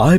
i+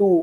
2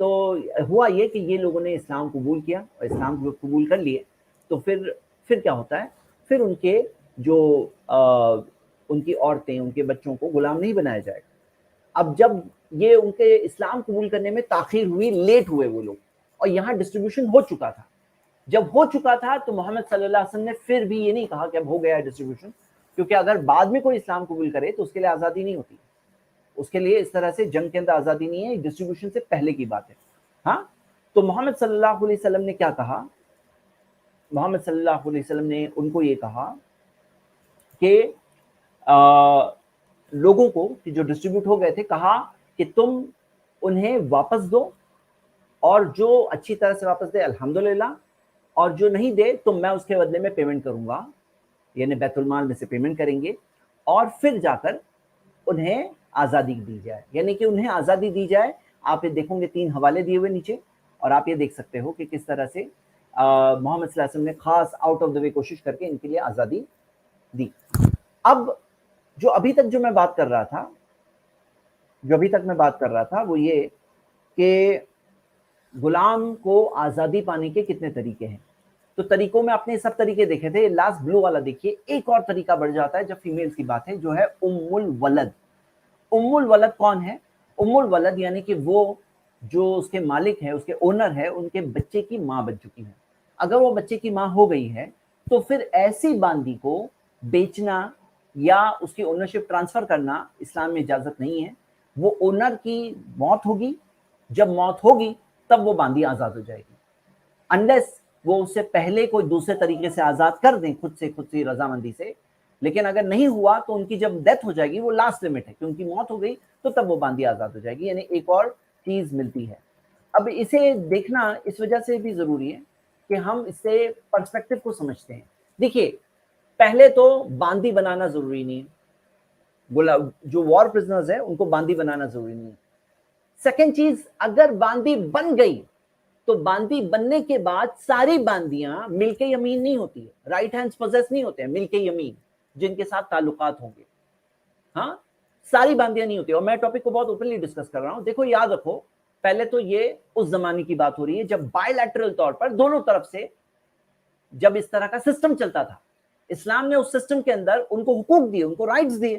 تو ہوا یہ کہ یہ لوگوں نے اسلام قبول کیا اور اسلام کو قبول کر لیے، تو پھر کیا ہوتا ہے، پھر ان کے جو ان کی عورتیں، ان کے بچوں کو غلام نہیں بنایا جائے گا۔ اب جب یہ ان کے اسلام قبول کرنے میں تاخیر ہوئی، لیٹ ہوئے وہ لوگ، اور یہاں ڈسٹریبیوشن ہو چکا تھا، جب ہو چکا تھا تو محمد صلی اللہ علیہ وسلم نے پھر بھی یہ نہیں کہا کہ اب ہو گیا ہے ڈسٹریبیوشن، کیونکہ اگر بعد میں کوئی اسلام قبول کرے تو اس کے لیے آزادی نہیں ہوتی، اس کے لیے اس طرح سے جنگ کے اندر آزادی نہیں ہے، ڈسٹریبیوشن سے پہلے کی بات ہے۔ ہاں، تو محمد صلی اللہ علیہ وسلم نے کیا کہا، محمد صلی اللہ علیہ وسلم نے ان کو یہ کہا کہ لوگوں کو جو ڈسٹریبیوٹ ہو گئے تھے، کہا کہ تم انہیں واپس دو، اور جو اچھی طرح سے واپس دے الحمدللہ، اور جو نہیں دے تو میں اس کے بدلے میں پیمنٹ کروں گا، یعنی بیت المال میں سے پیمنٹ کریں گے، اور پھر جا کر انہیں آزادی دی جائے، یعنی کہ انہیں آزادی دی جائے۔ آپ یہ دیکھیں گے 3 حوالے دیے ہوئے نیچے، اور آپ یہ دیکھ سکتے ہو کہ کس طرح سے محمد صلی اللہ علیہ وسلم نے خاص آؤٹ آف دا وے کوشش کر کے ان کے لیے آزادی دی۔ اب جو ابھی تک جو میں بات کر رہا تھا وہ یہ کہ غلام کو آزادی پانے کے کتنے طریقے ہیں، تو طریقوں میں آپ نے سب طریقے دیکھے تھے، لاسٹ بلو والا دیکھیے، ایک اور طریقہ بڑھ جاتا ہے جب فیمیلز کی بات ہے، جو ہے ام الولد۔ ام الولد کون ہے؟ ام الولد یعنی کہ وہ جو اس کے مالک ہے، اس کے اونر ہے، ان کے بچے کی ماں بن چکی ہے۔ اگر وہ بچے کی ماں ہو گئی ہے تو پھر ایسی باندی کو بیچنا یا اس کی اونرشپ ٹرانسفر کرنا اسلام میں اجازت نہیں ہے۔ وہ اونر کی موت ہوگی، جب موت ہوگی تب وہ باندی آزاد ہو جائے گی، انلیس وہ اس سے پہلے کوئی دوسرے طریقے سے آزاد کر دیں، خود سے رضامندی سے، لیکن اگر نہیں ہوا تو ان کی جب ڈیتھ ہو جائے گی، وہ لاسٹ لمٹ ہے کہ ان کی موت ہو گئی تو تب وہ باندی آزاد ہو جائے گی، یعنی ایک اور چیز ملتی ہے۔ اب اسے دیکھنا اس وجہ سے بھی ضروری ہے کہ ہم اس سے پرسپیکٹو کو سمجھتے ہیں۔ دیکھیے، پہلے تو باندی بنانا ضروری نہیں ہے، جو وار پرزنرز ہیں ان کو باندی بنانا ضروری نہیں ہے۔ سیکنڈ چیز، اگر باندی بن گئی تو باندی بننے کے بعد ساری باندیاں ملک یمین نہیں ہوتی ہے، رائٹ ہینڈ پوزیس نہیں ہوتے ہیں ملک یمین جن کے ساتھ تعلقات ہوں گے، ہاں ساری باندیاں نہیں ہوتی۔ اور میں ٹاپک کو بہت اوپنلی ڈسکس کر رہا ہوں۔ دیکھو یاد رکھو، پہلے تو یہ اس زمانے کی بات ہو رہی ہے جب بائی لیٹرل طور پر دونوں طرف سے جب اس طرح کا سسٹم چلتا تھا، اسلام نے اس سسٹم کے اندر ان کو حقوق دیے، ان کو رائٹس دیے۔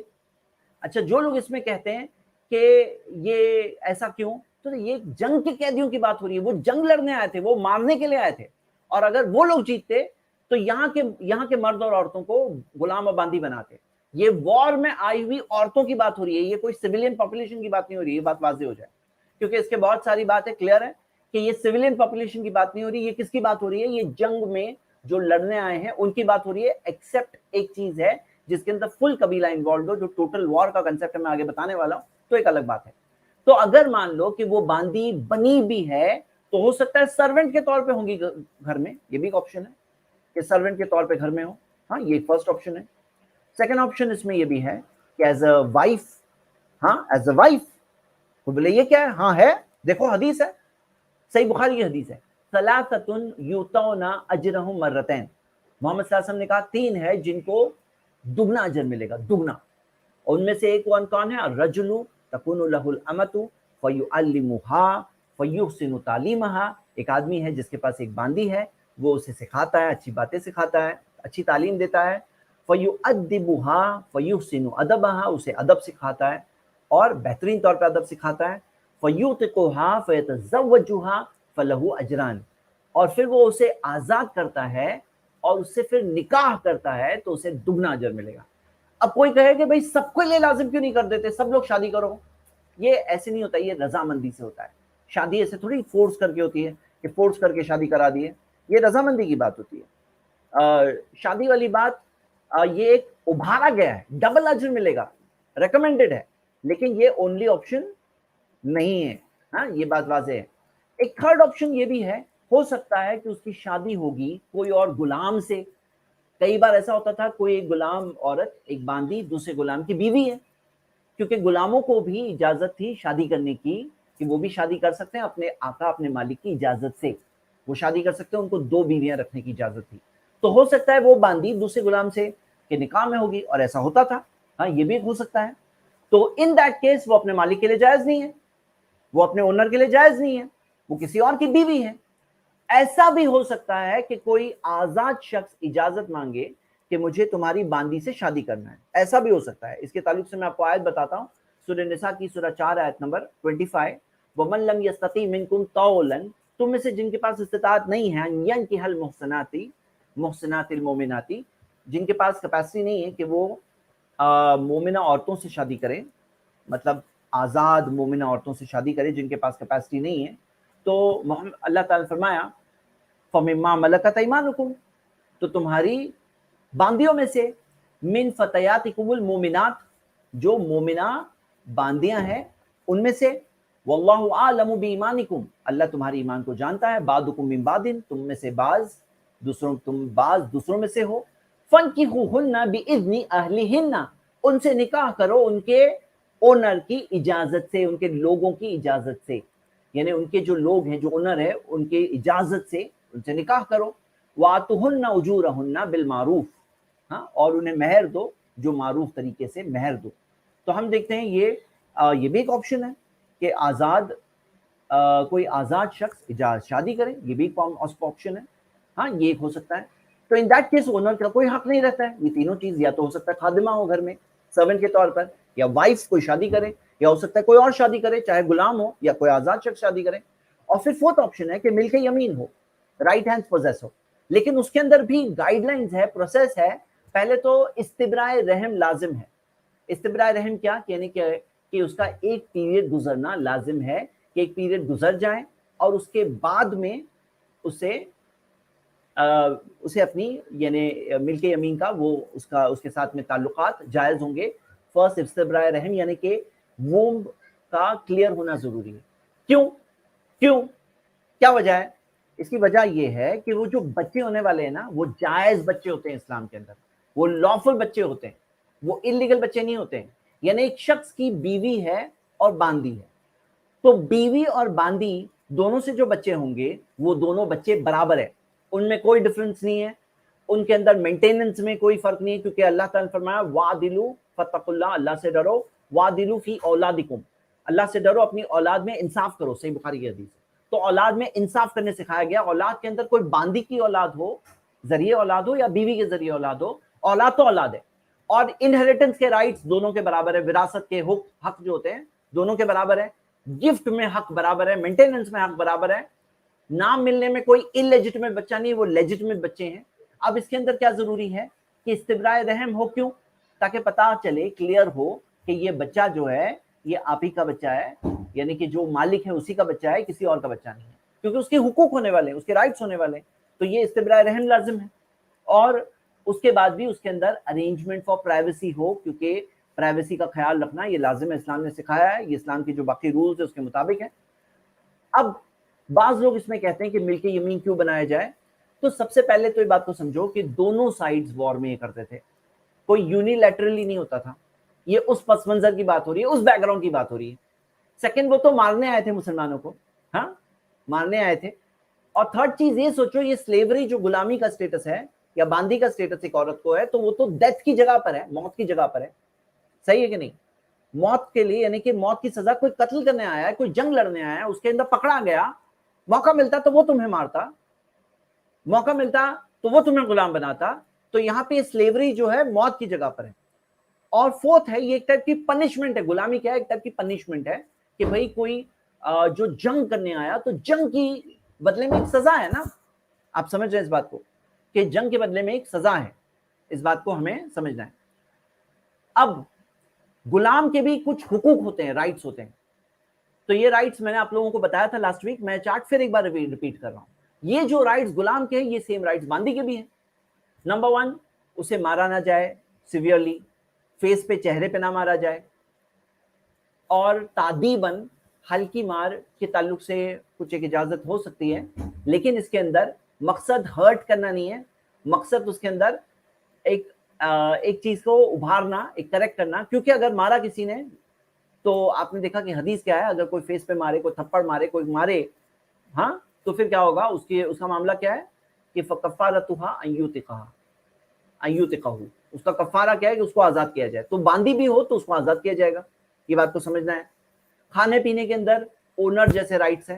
اچھا، جو لوگ اس میں کہتے ہیں کہ یہ ایسا کیوں، تو یہ جنگ کے قیدیوں کی بات ہو رہی ہے، وہ جنگ لڑنے آئے تھے، وہ مارنے کے لیے آئے تھے، اور اگر وہ لوگ جیتتے تو یہاں کے مرد اور عورتوں کو غلام و باندی بناتے۔ یہ وار میں آئی ہوئی عورتوں کی بات ہو رہی ہے، یہ کوئی سویلین پاپولیشن کی بات نہیں ہو رہی ہے، یہ بات واضح ہو جائے، کیونکہ اس کے بہت ساری باتیں کلیئر ہیں کہ یہ سویلین پاپولیشن کی بات نہیں ہو رہی، یہ کس کی بات ہو رہی ہے؟ یہ جنگ میں جو لڑنے آئے ہیں ان کی بات ہو رہی ہے، ایکسپٹ ایک چیز ہے جس کے اندر فل قبیلہ انوالوڈ ہو، جو ٹوٹل وار کا کنسپٹ میں آگے بتانے والا ہوں، تو ایک الگ بات ہے۔ تو اگر مان لو کہ وہ باندی بنی بھی ہے تو ہو سکتا ہے سرونٹ کے طور پہ ہوں گی گھر میں، یہ بھی ایک آپشن ہے کہ سرونٹ کے طور پہ گھر میں ہو، ہاں یہ فرسٹ آپشن ہے۔ سیکنڈ آپشن اس میں یہ بھی ہے کہ ایز اے وائف، ہاں ایز اے وائف، تو بولے یہ کیا ہے؟ ہاں ہے، دیکھو حدیث ہے، صحیح بخاری کی حدیث ہے، ثلاثۃ یؤتون اجرہم مرتین، محمد صلی اللہ علیہ وسلم نے کہا 3 ہے جن کو دگنا اجر ملے گا، دگنا۔ ان میں سے ایک کون ہے؟ الرجل تکون لہ الامۃ فیعلمھا فیحسن تعلیمھا، ایک آدمی ہے جس کے پاس ایک باندی ہے، وہ اسے سکھاتا ہے، اچھی باتیں سکھاتا ہے، اچھی تعلیم دیتا ہے، فیؤدبھا فیحسن ادبھا، اسے ادب سکھاتا ہے اور بہترین طور پہ ادب سکھاتا ہے، فیعتقھا فیتزوجھا فلہ اجران، اور پھر وہ اسے آزاد کرتا ہے اور اس سے پھر نکاح کرتا ہے تو اسے دگنا اجر ملے گا۔ اب کوئی کہے کہ بھائی سب کے لیے لازم کیوں نہیں کر دیتے، سب لوگ شادی کرو، یہ ایسے نہیں ہوتا، یہ رضامندی سے ہوتا ہے۔ شادی ایسے تھوڑی فورس کر کے ہوتی ہے کہ فورس کر کے شادی کرا دیے، یہ رضامندی کی بات ہوتی ہے۔ شادی والی بات یہ ایک ابھارا گیا ہے، ڈبل اجر ملے گا، ریکمینڈڈ ہے، لیکن یہ اونلی آپشن نہیں ہے، ہاں یہ بات واضح ہے۔ ایک تھرڈ آپشن یہ بھی ہے، ہو سکتا ہے کہ اس کی شادی ہوگی کوئی اور غلام سے۔ کئی بار ایسا ہوتا تھا، کوئی ایک غلام عورت، ایک باندی دوسرے غلام کی بیوی ہے، کیونکہ غلاموں کو بھی اجازت تھی شادی کرنے کی، کہ وہ بھی شادی کر سکتے ہیں اپنے آقا اپنے مالک کی اجازت سے، وہ شادی کر سکتے ہیں، ان کو 2 بیویاں رکھنے کی اجازت تھی۔ تو ہو سکتا ہے وہ باندی دوسرے غلام سے کے نکاح میں ہوگی، اور ایسا ہوتا تھا، ہاں یہ بھی ہو سکتا ہے۔ تو ان دیٹ کیس وہ اپنے مالک کے لیے جائز نہیں ہے، وہ اپنے اونر کے لیے جائز نہیں ہے، وہ کسی اور کی بیوی ہے. ایسا بھی ہو سکتا ہے کہ کوئی آزاد شخص اجازت مانگے کہ مجھے تمہاری باندی سے شادی کرنا ہے, ایسا بھی ہو سکتا ہے. اس کے تعلق سے میں آپ کو آیت بتاتا ہوں, سورہ نساء کی سورہ 4 آیت نمبر 25, وَمَن لَمْ يَسْتَطِعْ مِنْكُمْ طَوْلًا, تم میں سے جن کے پاس استطاعت نہیں ہے, يَنْكِحَ الْمُحْصَنَاتِ الْمُؤْمِنَاتِ, جن کے پاس کیپیسٹی نہیں ہے کہ وہ مومنہ عورتوں سے شادی کریں, مطلب آزاد مومنہ عورتوں سے شادی کریں جن کے پاس کیپیسٹی نہیں ہے, تو اللہ تعالیٰ نے فرمایا فَمِمَّا مَلَكَتْ أَيْمَانُكُمْ, تو تمہاری باندیوں میں سے, من فتياتكم المؤمنات, جو مومنہ باندیاں ہیں ان میں سے, واللہ اعلم بایمانکم, اللہ تمہاری ایمان کو جانتا ہے, بعضکم من بعض, تم میں سے بعض دوسروں میں سے ہو, فانکحوہن باذن اہلہن, ان سے نکاح کرو ان کے اونر کی اجازت سے, ان کے لوگوں کی اجازت سے, یعنی ان کے جو لوگ ہیں جو اونر ہے ان کی اجازت سے ان سے نکاح کرو. وآتوہن اجورہن بالمعروف, ہاں, اور انہیں مہر دو جو معروف طریقے سے مہر دو. تو ہم دیکھتے ہیں یہ بھی ایک آپشن ہے کہ کوئی آزاد شخص شادی کرے, یہ بھی ایک آپشن ہے, ہاں, یہ ایک ہو سکتا ہے. تو ان دیٹ کیس اونر کا کوئی حق نہیں رہتا ہے. یہ تینوں چیز یا تو ہو سکتا ہے خادمہ ہو گھر میں سرونٹ کے طور پر, یا وائف کوئی شادی کرے, یا ہو سکتا ہے کوئی اور شادی کرے چاہے غلام ہو, یا کوئی آزاد شخص شادی کرے. اور پھر فورتھ آپشن ہے کہ ملک یمین ہو, رائٹ ہینڈ پوزیس ہو, لیکن اس کے اندر بھی گائیڈ لائنز ہے, پروسیس ہے. پہلے تو استبراء رحم لازم ہے. استبراء رحم کیا, یعنی کہ اس کا ایک پیریڈ گزرنا لازم ہے, کہ ایک پیریڈ گزر جائے اور اس کے بعد میں اسے اپنی یعنی ملک یمین کا وہ اس کے ساتھ میں تعلقات جائز ہوں گے. فرسٹ استبراء رحم یعنی کہ وومب کا کلیئر ہونا ضروری ہے. کیوں کیا وجہ ہے؟ اس کی وجہ یہ ہے کہ وہ جو بچے ہونے والے ہیں نا, وہ جائز بچے ہوتے ہیں اسلام کے اندر, وہ لافل بچے ہوتے ہیں, وہ انلیگل بچے نہیں ہوتے ہیں. یعنی ایک شخص کی بیوی ہے اور باندی ہے, تو بیوی اور باندی دونوں سے جو بچے ہوں گے وہ دونوں بچے برابر ہیں, ان میں کوئی ڈفرنس نہیں ہے, ان کے اندر مینٹیننس میں کوئی فرق نہیں ہے, کیونکہ اللہ تعالیٰ نے فرمایا وَعْدِلُوا فَاتَّقُوا اللَّهَ, اللہ سے ڈرو, وَعْدِلُوا فِي أَوْلَادِكُمْ, اللہ سے ڈرو, اپنی اولاد میں انصاف کرو. صحیح بخاری کی حدیث. تو اولاد میں انصاف کرنے سکھایا گیا. اولاد کے اندر کوئی باندی کی اولاد ہو, ذریعے اولاد ہو, یا بیوی کے ذریعے اولاد ہو, اولاد تو اولاد ہے. اور انہیریٹنس کے رائٹس دونوں کے برابر ہے, وراثت کے حق جو ہوتے ہیں دونوں کے برابر ہے, گفٹ میں حق برابر ہے, مینٹیننس میں حق برابر ہے. نام ملنے میں کوئی انلیجٹمیٹ بچہ نہیں, وہ لیجٹمیٹ بچے ہیں. اب اس کے اندر کیا ضروری ہے کہ استبراء رحم ہو. کیوں؟ تاکہ پتہ چلے, کلیئر ہو کہ یہ بچہ جو ہے یہ آپ ہی کا بچہ ہے, یعنی کہ جو مالک ہے اسی کا بچہ ہے, کسی اور کا بچہ نہیں ہے, کیونکہ اس کے حقوق ہونے والے ہیں, اس کے رائٹس ہونے والے ہیں. تو یہ استبراء رحم لازم ہے. اور اس کے بعد بھی اس کے اندر ارینجمنٹ فار پرائیویسی ہو, کیونکہ پرائیویسی کا خیال رکھنا یہ لازم ہے, اسلام نے سکھایا ہے, یہ اسلام کی جو باقی رولز ہے اس کے مطابق ہے. اب بعض لوگ اس میں کہتے ہیں کہ ملک یمین کیوں بنایا جائے. تو سب سے پہلے تو یہ بات کو سمجھو کہ دونوں سائڈز وار میں یہ کرتے تھے, کوئی یونیلیٹرلی نہیں ہوتا تھا. یہ اس پس منظر کی بات ہو رہی ہے, اس بیک گراؤنڈ کی بات ہو رہی ہے. سیکنڈ, وہ تو مارنے آئے تھے مسلمانوں کو, ہاں, مارنے آئے تھے. اور تھرڈ چیز یہ سوچو, یہ سلیوری جو غلامی کا سٹیٹس ہے یا باندی کا سٹیٹس ایک عورت کو ہے, تو وہ تو ڈیتھ کی جگہ پر ہے, موت کی جگہ پر ہے. صحیح ہے کہ نہیں؟ موت کے لیے, یعنی کہ موت کی سزا, کوئی قتل کرنے آیا ہے, کوئی جنگ لڑنے آیا ہے, اس کے اندر پکڑا گیا, موقع ملتا تو وہ تمہیں مارتا, موقع ملتا تو وہ تمہیں غلام بناتا. تو یہاں پہ سلیوری جو ہے موت کی جگہ پر ہے. اور فورتھ ہے, یہ ایک ٹائپ کی پنشمنٹ ہے. غلامی کیا ہے؟ ایک ٹائپ کی پنشمنٹ ہے کہ بھائی کوئی جو جنگ کرنے آیا تو جنگ کی بدلے میں ایک سزا ہے نا. آپ سمجھ رہے ہیں اس بات کو کہ جنگ کے بدلے میں ایک سزا ہے, اس بات کو ہمیں سمجھنا ہے. اب غلام کے بھی کچھ حقوق ہوتے ہیں, رائٹس ہوتے ہیں. تو یہ رائٹس میں نے آپ لوگوں کو بتایا تھا لاسٹ ویک, میں چارٹ پھر ایک بار ریپیٹ کر رہا ہوں. یہ جو رائٹس غلام کے ہیں یہ سیم رائٹس باندی کے بھی ہیں. نمبر 1, اسے مارا نہ جائے سیویئرلی, فیس پہ, چہرے پہ نہ مارا جائے. اور تعدیباً ہلکی مار کے تعلق سے کچھ ایک اجازت ہو سکتی ہے, لیکن اس کے اندر مقصد ہرٹ کرنا نہیں ہے, مقصد اس کے اندر ایک چیز کو ابھارنا, ایک کریکٹ کرنا. کیونکہ اگر مارا کسی نے, تو آپ نے دیکھا کہ حدیث کیا ہے, اگر کوئی فیس پہ مارے, کوئی تھپڑ مارے, کوئی مارے, ہاں, تو پھر کیا ہوگا, اس کا معاملہ کیا ہے کہ فَكَفَّارَتُهَا أَن يُعْتِقَهُ, اس کا کفارہ کیا ہے کہ اس کو آزاد کیا جائے. تو باندی بھی ہو تو اس کو آزاد کیا جائے گا. یہ بات کو سمجھنا ہے. کھانے پینے کے اندر اونر جیسے رائٹس ہیں,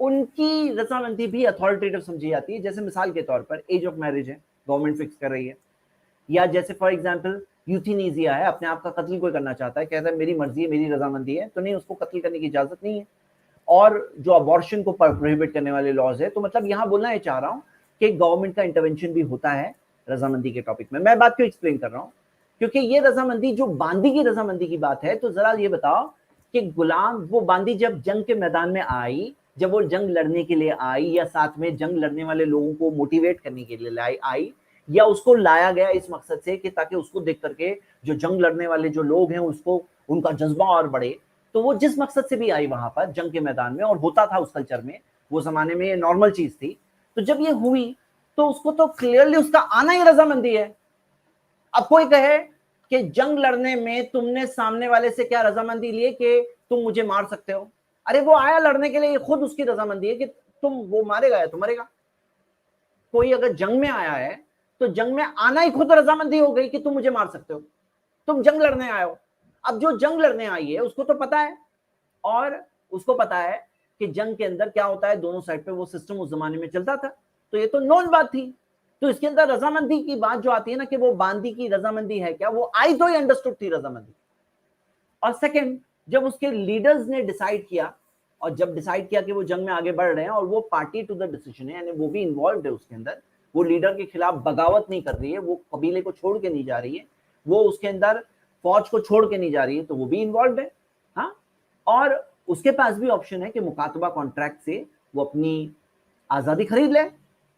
ان کی رضامندی بھی اتھارٹیٹو سمجھی جاتی ہے. جیسے مثال کے طور پر ایج آف میرج ہے, گورنمنٹ فکس کر رہی ہے, یا جیسے فار ایگزامپل یوتھینیزیا ہے, اپنے آپ کا قتل کوئی کرنا چاہتا ہے, کہتا ہے میری مرضی ہے, میری رضامندی ہے, تو نہیں, اس کو قتل کرنے کی اجازت نہیں ہے. اور جو ابارشن کو پروہیبٹ کرنے والے لاز ہے, تو مطلب یہاں بولنا یہ چاہ رہا ہوں کہ گورنمنٹ کا انٹرونشن بھی ہوتا ہے رضامندی کے ٹاپک میں. میں بات کیوں ایکسپلین کر رہا ہوں, کیونکہ یہ رضامندی جو باندی کی رضامندی کی بات ہے, تو ذرا یہ بتاؤ کہ غلام وہ باندی جب جنگ کے میدان میں آئی, جب وہ جنگ لڑنے کے لیے آئی, یا ساتھ میں جنگ لڑنے والے لوگوں کو موٹیویٹ کرنے کے لیے آئی, یا اس کو لایا گیا اس مقصد سے کہ تاکہ اس کو دیکھ کر کے جو جنگ لڑنے والے جو لوگ ہیں اس کو ان کا جذبہ اور بڑھے, تو وہ جس مقصد سے بھی آئی وہاں پر جنگ کے میدان میں, اور ہوتا تھا اس کلچر میں, وہ زمانے میں یہ نارمل چیز تھی, تو جب یہ ہوئی تو اس کو تو کلیئرلی اس کا آنا ہی رضامندی ہے. اب کوئی کہے کہ جنگ لڑنے میں تم نے سامنے والے سے کیا رضامندی لیے کہ تم مجھے مار سکتے ہو, ارے وہ آیا لڑنے کے لیے, خود اس کی رضامندی ہے کہ تم وہ مارے گا تو مرے گا. کوئی اگر جنگ میں آیا ہے تو جنگ میں آنا ہی خود رضامندی ہو گئی کہ تم مجھے مار سکتے ہو, تم جنگ لڑنے آئے ہو. اب جو جنگ لڑنے آئی ہے اس کو تو پتا ہے, اور اس کو پتا ہے کہ جنگ کے اندر کیا ہوتا ہے, دونوں سائڈ پہ وہ سسٹم اس زمانے میں چلتا تھا, تو یہ تو نون بات تھی. تو اس کے اندر رضامندی کی بات جو آتی ہے نا کہ وہ باندی کی رضامندی ہے کیا, وہ آئی تو ہی انڈرسٹوڈ تھی رضامندی. اور سیکنڈ, جب اس کے لیڈرز نے ڈیسائیڈ کیا, اور جب ڈیسائیڈ کیا کہ وہ جنگ میں آگے بڑھ رہے ہیں, اور وہ پارٹی ٹو دا ڈیسیژن ہے, یعنی وہ بھی انوالوڈ ہے اس کے اندر, وہ لیڈر کے خلاف بغاوت نہیں کر رہی ہے, وہ قبیلے کو چھوڑ کے نہیں جا رہی ہے, وہ اس کے اندر فوج کو چھوڑ کے نہیں جا رہی ہے, تو وہ بھی انوالوڈ ہے. ہاں, اور اس کے پاس بھی آپشن ہے کہ مکاتبہ کانٹریکٹ سے وہ اپنی آزادی خرید لے.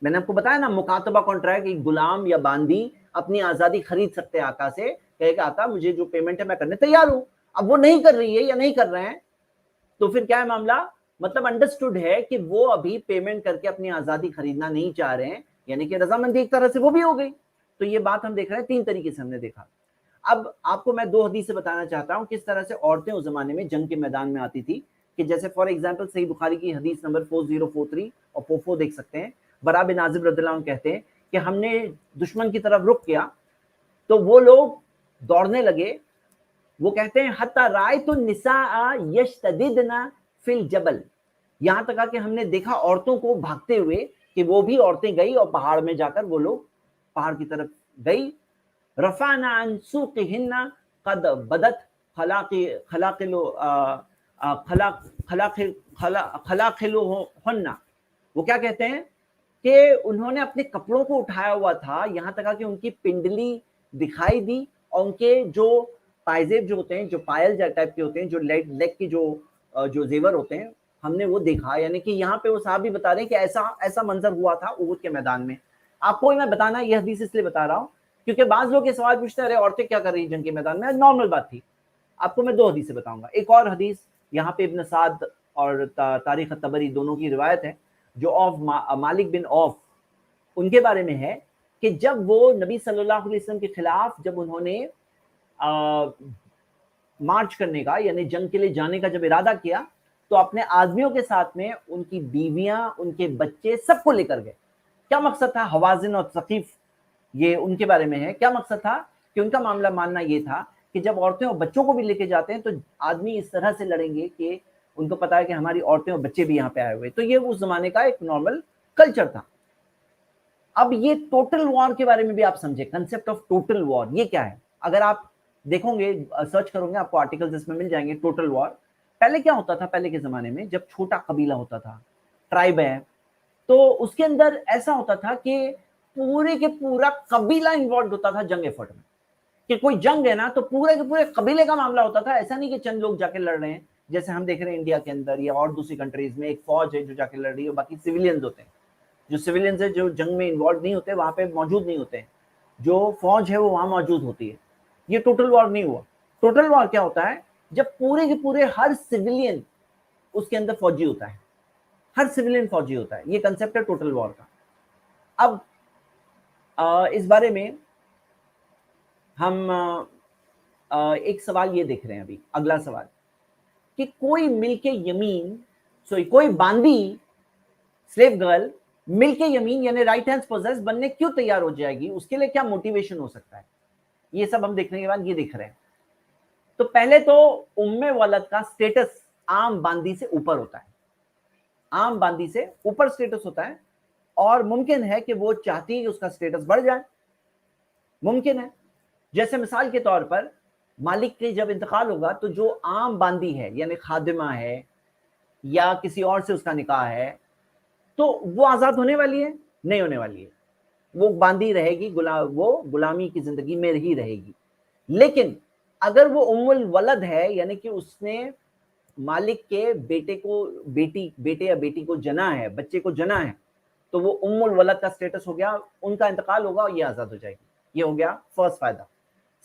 میں نے آپ کو بتایا نا, مکاتبہ کانٹریکٹ, ایک غلام یا باندی اپنی آزادی خرید سکتے ہیں آقا سے, کہے کہ آقا مجھے جو پیمنٹ ہے میں کرنے تیار ہوں. اب وہ نہیں کر رہی ہے یا نہیں کر رہے ہیں, تو پھر کیا ہے معاملہ, مطلب انڈرسٹوڈ ہے کہ وہ ابھی پیمنٹ کر کے اپنی آزادی خریدنا نہیں چاہ رہے ہیں, یعنی کہ رضامندی ایک طرح سے وہ بھی ہو گئی. تو یہ بات ہم دیکھ رہے ہیں, تین طریقے سے ہم نے دیکھا. اب آپ کو میں دو حدیث سے بتانا چاہتا ہوں کس طرح سے عورتیں اس زمانے میں جنگ کے میدان میں آتی تھی, کہ جیسے فار ایگزامپل صحیح بخاری کی حدیث نمبر 4043 اور 44 دیکھ سکتے ہیں. برا بن عازب رضی اللہ عنہ کہتے ہیں کہ ہم نے دشمن کی طرف رخ کیا تو وہ لوگ دوڑنے لگے, وہ کہتے ہیں حتی رأیت النساء یشتددن فی الجبل, یہاں تک کہ ہم نے دیکھا عورتوں کو بھاگتے ہوئے, کہ وہ بھی عورتیں گئی اور پہاڑ میں جا کر وہ لوگ پہاڑ کی طرف گئی. رفعنا عن سوقهن قد بدت خلاقلهن, وہ کیا کہتے ہیں کہ انہوں نے اپنے کپڑوں کو اٹھایا ہوا تھا یہاں تک کہ ان کی پنڈلی دکھائی دی, اور ان کے جو پائزیب جو ہوتے ہیں, جو پائل ٹائپ کے ہوتے ہیں, جو لیگ کے جو زیور ہوتے ہیں, ہم نے وہ دیکھا. یعنی کہ یہاں پہ وہ صحابی بتا رہے ہیں کہ ایسا منظر ہوا تھا احد کے میدان میں. آپ کو میں بتانا یہ حدیث اس لیے بتا رہا ہوں کیونکہ بعض لوگ یہ سوال پوچھتے ہیں ارے عورتیں کیا کر رہی جنگ کے میدان میں, نارمل بات تھی. آپ کو میں دو حدیثیں بتاؤں گا. ایک اور حدیث یہاں پہ ابن سعد اور تاریخ طبری دونوں کی روایت ہے, جو آف مالک بن آف ان کے بارے میں ہے, کہ جب وہ نبی صلی اللہ علیہ وسلم کے خلاف جب انہوں نے مارچ کرنے کا یعنی جنگ کے لیے جانے کا جب ارادہ کیا, تو اپنے آدمیوں کے ساتھ میں ان کی بیویاں, ان کے بچے سب کو لے کر گئے. کیا مقصد تھا؟ حوازن اور ثقیف, یہ ان کے بارے میں ہے. کیا مقصد تھا؟ کہ ان کا معاملہ ماننا یہ تھا کہ جب عورتیں اور بچوں کو بھی لے کے جاتے ہیں تو آدمی اس طرح سے لڑیں گے کہ ان کو پتا ہے کہ ہماری عورتیں اور بچے بھی یہاں پہ آئے ہوئے. تو یہ اس زمانے کا ایک نارمل کلچر تھا. اب یہ ٹوٹل وار کے بارے میں بھی آپ سمجھے, کنسپٹ آف ٹوٹل وار یہ کیا ہے. اگر آپ دیکھو گے, سرچ کرو گے, آپ کو آرٹیکلز اس میں مل جائیں گے. ٹوٹل وار پہلے کیا ہوتا تھا, پہلے کے زمانے میں جب چھوٹا قبیلہ ہوتا تھا, ٹرائب ہے, تو اس کے اندر ایسا ہوتا تھا کہ پورے کے پورا قبیلہ انوالوڈ ہوتا تھا جنگ ایفرٹ میں. کہ کوئی جنگ ہے نا تو پورے کے پورے قبیلے کا معاملہ ہوتا تھا. ایسا نہیں کہ چند لوگ جا کے لڑ رہے ہیں, جیسے ہم دیکھ رہے ہیں انڈیا کے اندر یا اور دوسری کنٹریز میں ایک فوج ہے جو جا کے لڑ رہی ہے, باقی سویلینز ہوتے ہیں. جو سویلینز ہے جو جنگ میں انوالو نہیں ہوتے, وہاں پہ موجود نہیں ہوتے ہیں. جو فوج ہے وہ وہاں موجود ہوتی ہے. یہ ٹوٹل وار نہیں ہوا. ٹوٹل وار کیا ہوتا ہے؟ جب پورے کے پورے ہر سویلین اس کے اندر فوجی ہوتا ہے, ہر سویلین فوجی ہوتا ہے. یہ کنسپٹ ہے ٹوٹل وار کا. اب اس بارے میں ہم ایک سوال یہ دیکھ رہے ہیں ابھی, اگلا سوال, کہ کوئی ملک یمین, کوئی باندی سلیو گرل ملک یمین یعنی رائٹ ہینڈ پوزیس بننے کیوں تیار ہو جائے گی, اس کے لیے کیا موٹیویشن ہو سکتا ہے. یہ سب ہم دیکھنے کے بعد یہ دیکھ رہے ہیں. تو پہلے تو ام ولد کا سٹیٹس عام باندی سے اوپر ہوتا ہے. عام باندی سے اوپر سٹیٹس ہوتا ہے اور ممکن ہے کہ وہ چاہتی ہے کہ اس کا سٹیٹس بڑھ جائے, ممکن ہے. جیسے مثال کے طور پر مالک کے جب انتقال ہوگا تو جو عام باندی ہے یعنی خادمہ ہے یا کسی اور سے اس کا نکاح ہے تو وہ آزاد ہونے والی ہے؟ نہیں ہونے والی ہے, وہ باندی رہے گی, وہ غلامی کی زندگی میں ہی رہے گی. لیکن اگر وہ ام الولد ہے یعنی کہ اس نے مالک کے بیٹے یا بیٹی کو جنا ہے, بچے کو جنا ہے, تو وہ ام الولد کا سٹیٹس ہو گیا, ان کا انتقال ہوگا اور یہ آزاد ہو جائے گی. یہ ہو گیا فرسٹ فائدہ.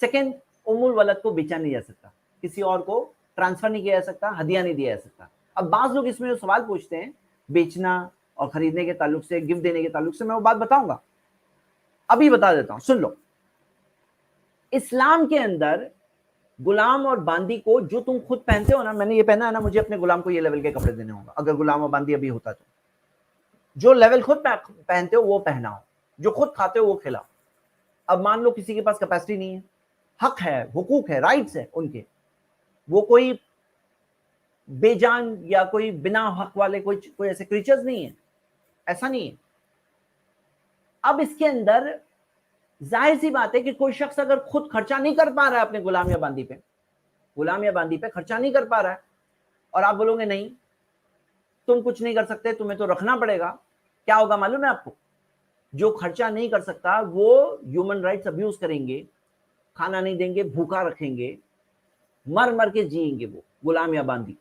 سیکنڈ, ام الولد کو بیچا نہیں جا سکتا, کسی اور کو ٹرانسفر نہیں کیا جا سکتا, ہدیہ نہیں دیا جا سکتا. اب بعض لوگ اس میں جو سوال پوچھتے ہیں بیچنا اور خریدنے کے تعلق سے, گفٹ دینے کے تعلق سے, میں وہ بات بتاؤں گا, ابھی بتا دیتا ہوں, سن لو. اسلام کے اندر غلام اور باندی کو جو تم خود پہنتے ہو نا, میں نے یہ پہنا ہے نا, مجھے اپنے غلام کو یہ لیول کے کپڑے دینے ہوں گا اگر غلام اور باندی ابھی ہوتا تو. جو لیول خود پہنتے ہو وہ پہناؤ, جو خود کھاتے ہو وہ کھلاؤ. اب مان لو کسی کے پاس کیپیسٹی نہیں ہے, حق ہے, حقوق ہے, رائٹس ہے ان کے, وہ کوئی بے جان یا کوئی بنا حق والے کوئی ایسے کریچرز نہیں ہیں, ایسا نہیں ہے. اب اس کے اندر ظاہر سی بات ہے کہ کوئی شخص اگر خود خرچہ نہیں کر پا رہا ہے اپنے غلام یا باندی پہ خرچہ نہیں کر پا رہا ہے, اور آپ بولو گے نہیں تم کچھ نہیں کر سکتے, تمہیں تو رکھنا پڑے گا, کیا ہوگا معلوم ہے آپ کو؟ جو خرچہ نہیں کر سکتا وہ ہیومن رائٹس ابیوز کریں گے, کھانا نہیں دیں گے, بھوکا رکھیں گے, مر کے جئیں گے وہ غلام یا باندی.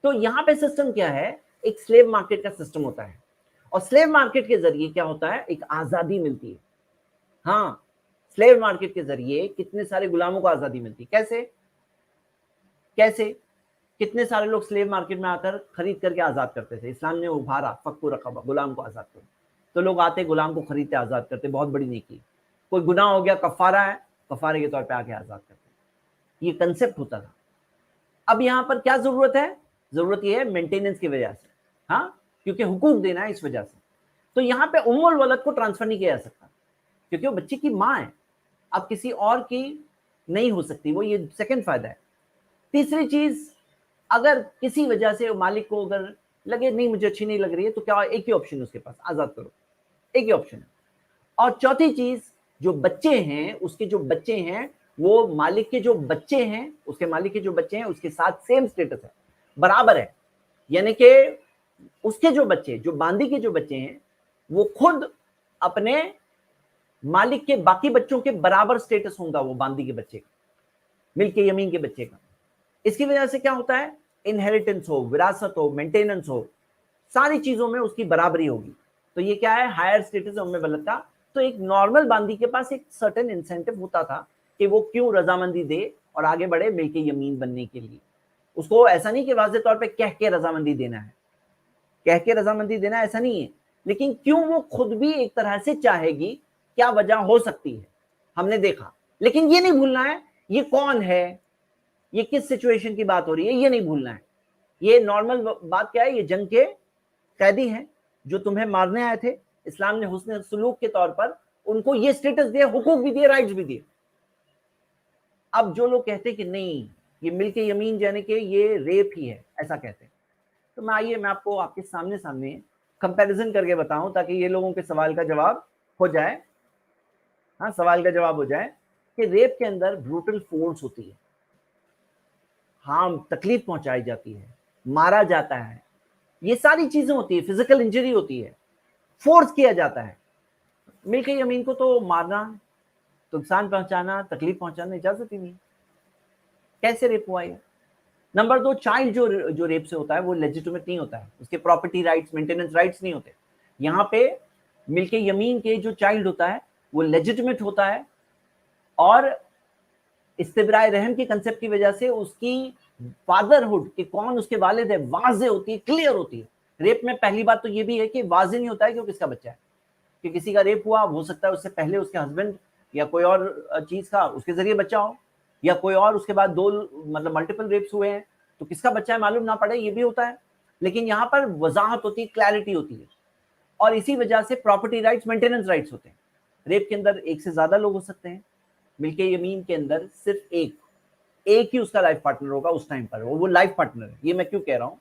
تو یہاں پہ سسٹم کیا ہے, ایک سلیو مارکیٹ کا سسٹم ہوتا ہے, اور سلیو مارکیٹ کے ذریعے کیا ہوتا ہے, ایک آزادی ملتی ہے. ہاں, سلیو مارکیٹ کے ذریعے کتنے سارے غلاموں کو آزادی ملتی. کیسے کتنے سارے لوگ سلیو مارکیٹ میں آ کر خرید کر کے آزاد کرتے تھے. اسلام نے ابھارا فک رقبہ, غلام کو آزاد کرو, تو لوگ آتے غلام کو خریدتے آزاد کرتے, بہت بڑی نیکی. کوئی گناہ ہو گیا, کفارہ ہے, کفارے کے طور پہ آ کے آزاد کرتے. یہ کنسپٹ ہوتا تھا. اب یہاں پر کیا ضرورت ہے؟ ضرورت یہ ہے مینٹیننس کی وجہ سے, ہاں, کیونکہ حقوق دینا ہے اس وجہ سے. تو یہاں پہ ام الولد کو ٹرانسفر نہیں کیا جا سکتا کیونکہ وہ بچے کی ماں ہے, اب کسی اور کی نہیں ہو سکتی. وہ یہ سیکنڈ فائدہ ہے. تیسری چیز, اگر کسی وجہ سے مالک کو اگر لگے نہیں مجھے اچھی نہیں لگ رہی ہے تو کیا ایک ہی آپشن ہے اس کے پاس, آزاد کرو, ایک ہی آپشن ہے. اور چوتھی چیز, جو بچے ہیں اس کے جو بچے ہیں وہ مالک کے جو بچے ہیں, اس کے مالک کے جو بچے ہیں اس کے ساتھ سیم سٹیٹس ہے, برابر ہے. یعنی کہ اس کے جو بچے, جو باندی کے جو بچے ہیں, وہ خود اپنے مالک کے باقی بچوں کے برابر سٹیٹس ہوں گا, وہ باندی کے بچے کا, ملک یمین کے بچے کا. اس کی وجہ سے کیا ہوتا ہے, انہیریٹنس ہو, وراثت ہو, مینٹیننس ہو, ساری چیزوں میں اس کی برابری ہوگی. تو یہ کیا ہے, ہائر سٹیٹس ام ولد کا. تو ایک نارمل باندی کے پاس ایک سرٹن انسینٹو ہوتا تھا کہ وہ کیوں رضامندی دے اور آگے بڑھے ملک یمین بننے کے لیے. اس کو ایسا نہیں کہ واضح طور پہ کہہ کے رضامندی دینا ہے, کہہ کے رضامندی دینا ایسا نہیں ہے, لیکن کیوں وہ خود بھی ایک طرح سے چاہے گی, کیا وجہ ہو سکتی ہے, ہم نے دیکھا. لیکن یہ نہیں بھولنا ہے یہ کون ہے, یہ کس سچویشن کی بات ہو رہی ہے, یہ نہیں بھولنا ہے. یہ نارمل بات کیا ہے, یہ جنگ کے قیدی ہیں جو تمہیں مارنے آئے تھے. اسلام نے حسن سلوک کے طور پر ان کو یہ سٹیٹس دیا, حقوق بھی دیے, رائٹس بھی دیے. اب جو لوگ کہتے کہ نہیں یہ ملک یمین یعنی کہ یہ ریپ ہی ہے, ایسا کہتے ہیں, تو میں آپ کو آپ کے سامنے کمپیریزن کر کے بتاؤں تاکہ یہ لوگوں کے سوال کا جواب ہو جائے. ہاں, سوال کا جواب ہو جائے کہ ریپ کے اندر بروٹل فورس ہوتی ہے, ہاں, تکلیف پہنچائی جاتی ہے, مارا جاتا ہے, یہ ساری چیزیں ہوتی ہے, فزیکل انجری ہوتی ہے, فورس کیا جاتا ہے. ملک یمین کو تو مارنا, نقصان پہنچانا, تکلیف پہنچانا اجازت ہی نہیں. کیسے ریپ ہوا ہے؟ نمبر 2, چائلڈ جو ریپ سے ہوتا ہے وہ لیجیٹمیٹ نہیں ہوتا ہے, اس کے پراپرٹی رائٹس, مینٹیننس رائٹس نہیں ہوتے. یہاں پہ ملک یمین کے جو چائلڈ ہوتا ہے وہ لیجیٹمیٹ ہوتا ہے, اور استبراء رحم کے کنسپٹ کی وجہ سے اس کی فادرہڈ کہ کون اس کے والد ہے واضح ہوتی ہے, کلیئر ہوتی ہے. ریپ میں پہلی بات تو یہ بھی ہے کہ واضح نہیں ہوتا ہے کہ وہ کس کا بچہ ہے, کہ کسی کا ریپ ہوا, ہو سکتا ہے اس سے پہلے اس کے ہسبینڈ یا کوئی اور چیز کا اس کے ذریعے بچہ ہو, یا کوئی اور اس کے بعد 2 مطلب ملٹیپل ریپس ہوئے ہیں تو کس کا بچہ ہے معلوم نہ پڑے, یہ بھی ہوتا ہے. لیکن یہاں پر وضاحت ہوتی ہے, کلیئرٹی ہوتی ہے, اور اسی وجہ سے پراپرٹی رائٹس, مینٹیننس رائٹس ہوتے ہیں. ریپ کے اندر ایک سے زیادہ لوگ ہو سکتے ہیں, ملک یمین کے اندر صرف ایک ہی اس کا لائف پارٹنر ہوگا اس ٹائم پر, وہ لائف پارٹنر ہے. یہ میں کیوں کہہ رہا ہوں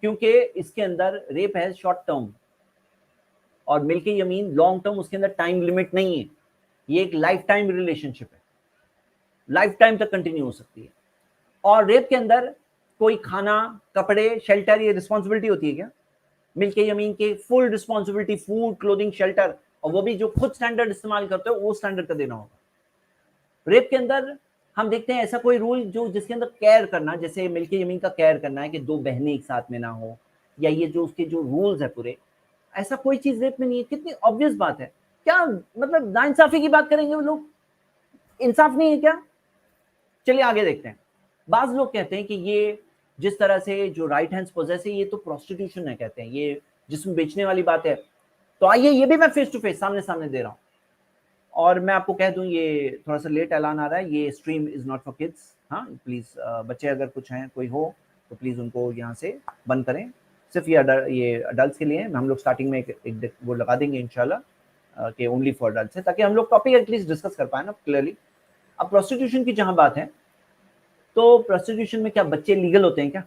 کیونکہ اس کے اندر ریپ ہے شارٹ ٹرم اور ملک یمین لانگ ٹرم، اس کے اندر ٹائم لمٹ نہیں ہے، یہ ایک لائف ٹائم ریلیشن شپ ہے، لائف ٹائم تک کنٹینیو ہو سکتی ہے. اور ریپ کے اندر کوئی کھانا، کپڑے، شیلٹر، یہ رسپانسبلٹی ہوتی ہے کیا؟ ملک یمین کے فل رسپانسبلٹی، فوڈ، کلودنگ، شیلٹر، اور وہ بھی جو خود سٹینڈرڈ استعمال کرتے ہو وہ سٹینڈرڈ کا دینا ہوگا. ریپ کے اندر ہم دیکھتے ہیں ایسا کوئی رول جو جس کے اندر کیئر کرنا، جیسے ملک یمین کا کیئر کرنا ہے کہ 2 بہنیں ایک ساتھ میں نہ ہو، یا یہ جو اس کے جو رولز ہے پورے، ایسا کوئی چیز ریپ میں نہیں ہے. کتنی obvious بات ہے. کیا مطلب ناانصافی کی بات کریں گے وہ لوگ؟ انصاف نہیں ہے کیا؟ چلیے آگے دیکھتے ہیں. بعض لوگ کہتے ہیں کہ یہ جس طرح سے جو رائٹ ہینڈز پوزیس ہے یہ تو پروسٹیٹیوشن ہے، کہتے ہیں یہ جسم بیچنے والی بات ہے. تو آئیے یہ بھی میں فیس ٹو فیس سامنے دے رہا ہوں. اور میں آپ کو کہہ دوں یہ تھوڑا سا لیٹ اعلان آ رہا ہے، یہ stream is not for kids. ہاں پلیز بچے اگر کچھ ہیں کوئی ہو تو پلیز ان کو یہاں سے بند کریں. صرف یہ اڈلٹس کے لیے ہیں. ہم لوگ اسٹارٹنگ میں ایک وہ لگا دیں گے انشاءاللہ کہ اونلی فار اڈلٹس ہے، تاکہ ہم لوگ ٹاپک ایٹ لیسٹ ڈسکس کر پائیں نا کلیئرلی. اب پروسٹیٹیوشن کی جہاں بات ہے تو پروسٹیٹیوشن میں کیا بچے لیگل ہوتے ہیں کیا؟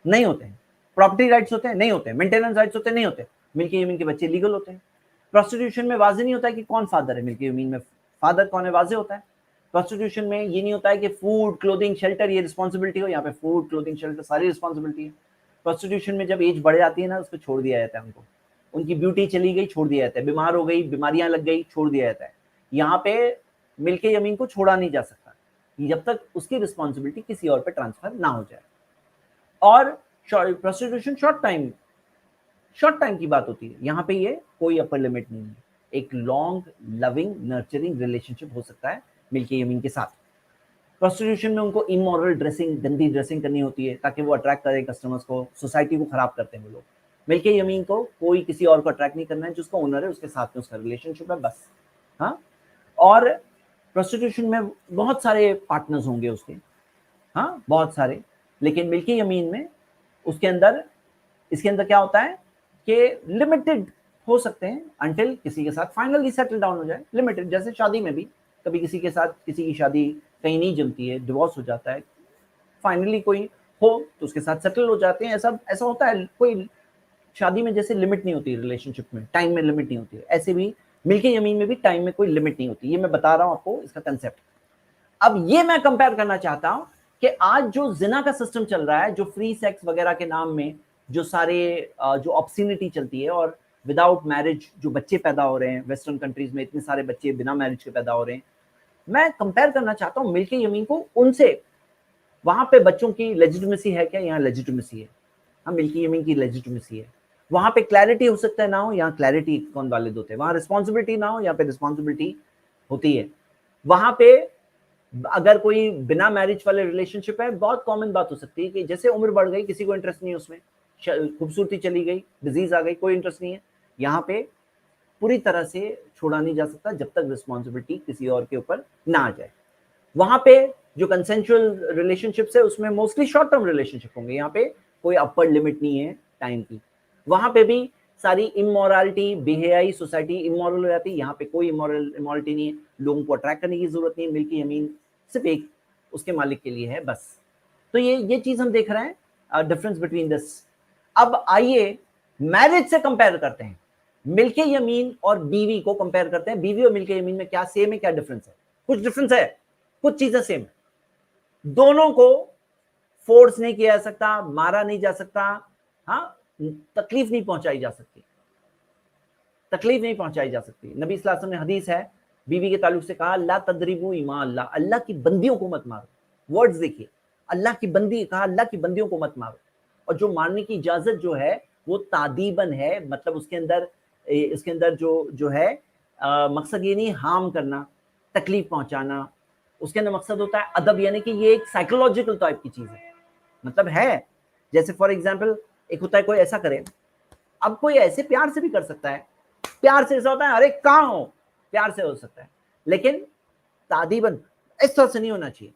نہیں ہوتے ہیں. پراپرٹی رائٹس ہوتے ہیں؟ نہیں ہوتے ہیں. مینٹیننس رائٹس ہوتے ہیں؟ نہیں ہوتے. ملک یمین کے بچے لیگل ہوتے ہیں. پروسٹیٹیوشن میں واضح نہیں ہوتا ہے کہ کون فادر ہے. ملک یمین میں فادر کون ہے واضح ہوتا ہے. پروسٹیٹیوشن میں یہ نہیں ہوتا ہے کہ فوڈ، کلودنگ، شیلٹر یہ رسپانسبلٹی ہو. یہاں پہ فوڈ، کلودنگ، شیلٹر ساری رسپانسبلٹی ہے. پروسٹیٹیوشن میں جب ایج بڑھ جاتی ہے نا اس کو چھوڑ دیا جاتا ہے. ان کو ان کی بیوٹی چلی گئی چھوڑ دیا جاتا ہے. بیمار ہو گئی، بیماریاں لگ گئی چھوڑ دیا جاتا ہے. یہاں پہ ملک یمین کو چھوڑا نہیں جا سکتا جب تک اس کی رسپانسبلٹی کسی اور پہ ٹرانسفر نہ ہو جائے. اور پروسٹیٹیوشن شارٹ ٹائم کی بات ہوتی ہے. یہاں پہ یہ کوئی اپر لمٹ نہیں ہے. ایک لانگ لونگ نرچرنگ ریلیشن شپ ہو سکتا ہے ملک یمین کے ساتھ. پروسٹیٹیوشن میں ان کو امورل ڈریسنگ، گندی ڈریسنگ کرنی ہوتی ہے تاکہ وہ اٹریکٹ کرے کسٹمرز کو. سوسائٹی کو خراب کرتے ہیں وہ لوگ. ملک یمین کو کوئی کسی اور کو اٹریکٹ نہیں کرنا ہے. جس کا اونر ہے اس کے ساتھ میں اس کا ریلیشن شپ ہے بس. ہاں. اور پروسٹیٹیوشن میں بہت سارے پارٹنرز ہوں گے اس کے، ہاں بہت سارے. لیکن ملک یمین میں اس کے اندر کیا ہوتا ہے کہ لمیٹڈ ہو سکتے ہیں انٹل کسی کے ساتھ فائنلی سیٹل ڈاؤن ہو جائے. لمیٹڈ. جیسے شادی میں بھی کبھی کسی کے ساتھ کسی کی شادی کہیں نہیں جمتی ہے، ڈیورس ہو جاتا ہے، فائنلی کوئی ہو تو اس کے ساتھ سیٹل ہو جاتے ہیں. ایسا ہوتا ہے. کوئی شادی میں جیسے لمٹ نہیں ہوتی ریلیشن شپ میں، ٹائم میں لمٹ نہیں ہوتی ہے، ایسے بھی ملک یمین میں بھی ٹائم میں کوئی لمٹ نہیں ہوتی. یہ میں بتا رہا ہوں آپ کو اس کا کنسیپٹ. اب یہ میں کمپیئر کرنا چاہتا ہوں کہ آج جو زنا کا سسٹم چل رہا ہے، جو فری سیکس وغیرہ کے نام میں جو سارے جو آبسینٹی چلتی ہے، اور وداؤٹ میرج جو بچے پیدا ہو رہے ہیں ویسٹرن کنٹریز میں، اتنے سارے بچے بنا میرج کے پیدا ہو رہے ہیں. میں کمپیئر کرنا چاہتا ہوں ملک یمین کو ان سے. وہاں پہ بچوں کی لیجیٹمیسی ہے کیا؟ یہاں لیجیٹمیسی ہے. ہاں ملک یمین کی لیجیٹمیسی ہے. وہاں پہ کلیئرٹی ہو سکتا ہے نہ ہو، یہاں کلیئرٹی کون والد ہوتے ہیں. وہاں رسپانسبلٹی نہ ہو، یہاں پہ رسپانسبلٹی ہوتی ہے. وہاں پہ اگر کوئی بنا میرج والے ریلیشن شپ ہے، بہت کامن بات ہو سکتی ہے کہ جیسے عمر بڑھ گئی کسی کو انٹرسٹ نہیں ہے اس میں، خوبصورتی چلی گئی، ڈیزیز آ گئی، کوئی انٹرسٹ نہیں ہے. یہاں پہ پوری طرح سے چھوڑا نہیں جا سکتا جب تک رسپانسبلٹی کسی اور کے اوپر نہ آ جائے. وہاں پہ جو کنسینشل ریلیشن شپس ہے اس میں موسٹلی شارٹ ٹرم ریلیشن شپ ہوں گے. یہاں پہ کوئی اپر لمٹ نہیں ہے ٹائم کی. وہاں پہ بھی ساری امورالٹی، بے حیائی، سوسائٹی امورل ہو جاتی ہے. یہاں پہ کوئی امورلٹی نہیں ہے. لوگوں کو اٹریکٹ کرنے کی ضرورت نہیں ہے. ملک یمین صرف ایک اس کے مالک کے لیے ہے بس. تو یہ چیز ہم دیکھ رہے ہیں ڈفرنس بٹوین دس. اب آئیے میرج سے کمپیئر کرتے ہیں. ملک یمین اور بیوی کو کمپیئر کرتے ہیں. بیوی اور ملک یمین میں کیا سیم ہے، کیا ڈفرنس ہے؟ کچھ ڈفرنس ہے، کچھ چیزیں سیم ہے. دونوں کو فورس نہیں کیا جا سکتا، مارا نہیں جا سکتا، ہاں تکلیف نہیں پہنچائی جا سکتی. تکلیف نہیں پہنچائی جا سکتی. نبی صلی اللہ علیہ وسلم نے حدیث ہے بیوی کے تعلق سے کہا لا تضربوا ایماء اللہ، اللہ کی بندیوں کو مت مارو. ورڈز دیکھیے، اللہ کی بندی کہا، اللہ کی بندیوں کو مت مارو. اور جو مارنے کی اجازت جو ہے وہ تعدیباً ہے. مطلب اس کے اندر جو ہے مقصد یہ نہیں ہارم کرنا، تکلیف پہنچانا. اس کے اندر مقصد ہوتا ہے ادب، یعنی کہ یہ ایک سائیکولوجیکل ٹائپ کی چیز ہے. مطلب ہے جیسے فار ایگزامپل ایک ہوتا ہے کوئی ایسا کرے. اب کوئی ایسے پیار سے بھی کر سکتا ہے، پیار سے ایسا ہوتا ہے ارے کہاں ہو، پیار سے ہو سکتا ہے، لیکن تعدیباً اس طرح سے نہیں ہونا چاہیے.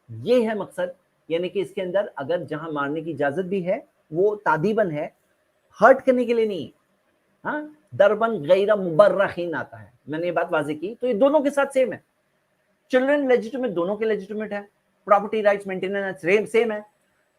یہ ہے مقصد. یعنی کہ اس کے اندر اگر جہاں مارنے کی اجازت بھی ہے وہ تعدیباً ہے، ہرٹ کرنے کے لیے نہیں. ہاں دربن غیر مبرحین آتا ہے. میں نے یہ بات واضح کی. تو یہ دونوں کے ساتھ سیم ہے. چلڈرن لیجیٹمیٹ، دونوں کے لیجیٹمیٹ ہے. پراپرٹی رائٹس، مینٹیننس سیم ہے.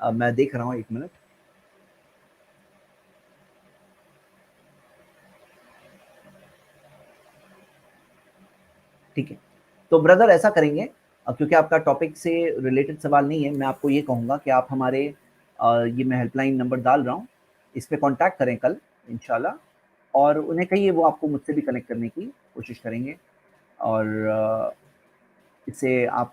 میں دیکھ رہا ہوں, ایک منٹ. ٹھیک ہے, تو بردر ایسا کریں گے, کیونکہ آپ کا ٹاپک سے ریلیٹڈ سوال نہیں ہے, میں آپ کو یہ کہوں گا کہ آپ ہمارے یہ میں ہیلپ لائن نمبر ڈال رہا ہوں, اس پہ کانٹیکٹ کریں کل انشاءاللہ, اور انہیں کہیے وہ آپ کو مجھ سے بھی کنیکٹ کرنے کی کوشش کریں گے, اور اس سے آپ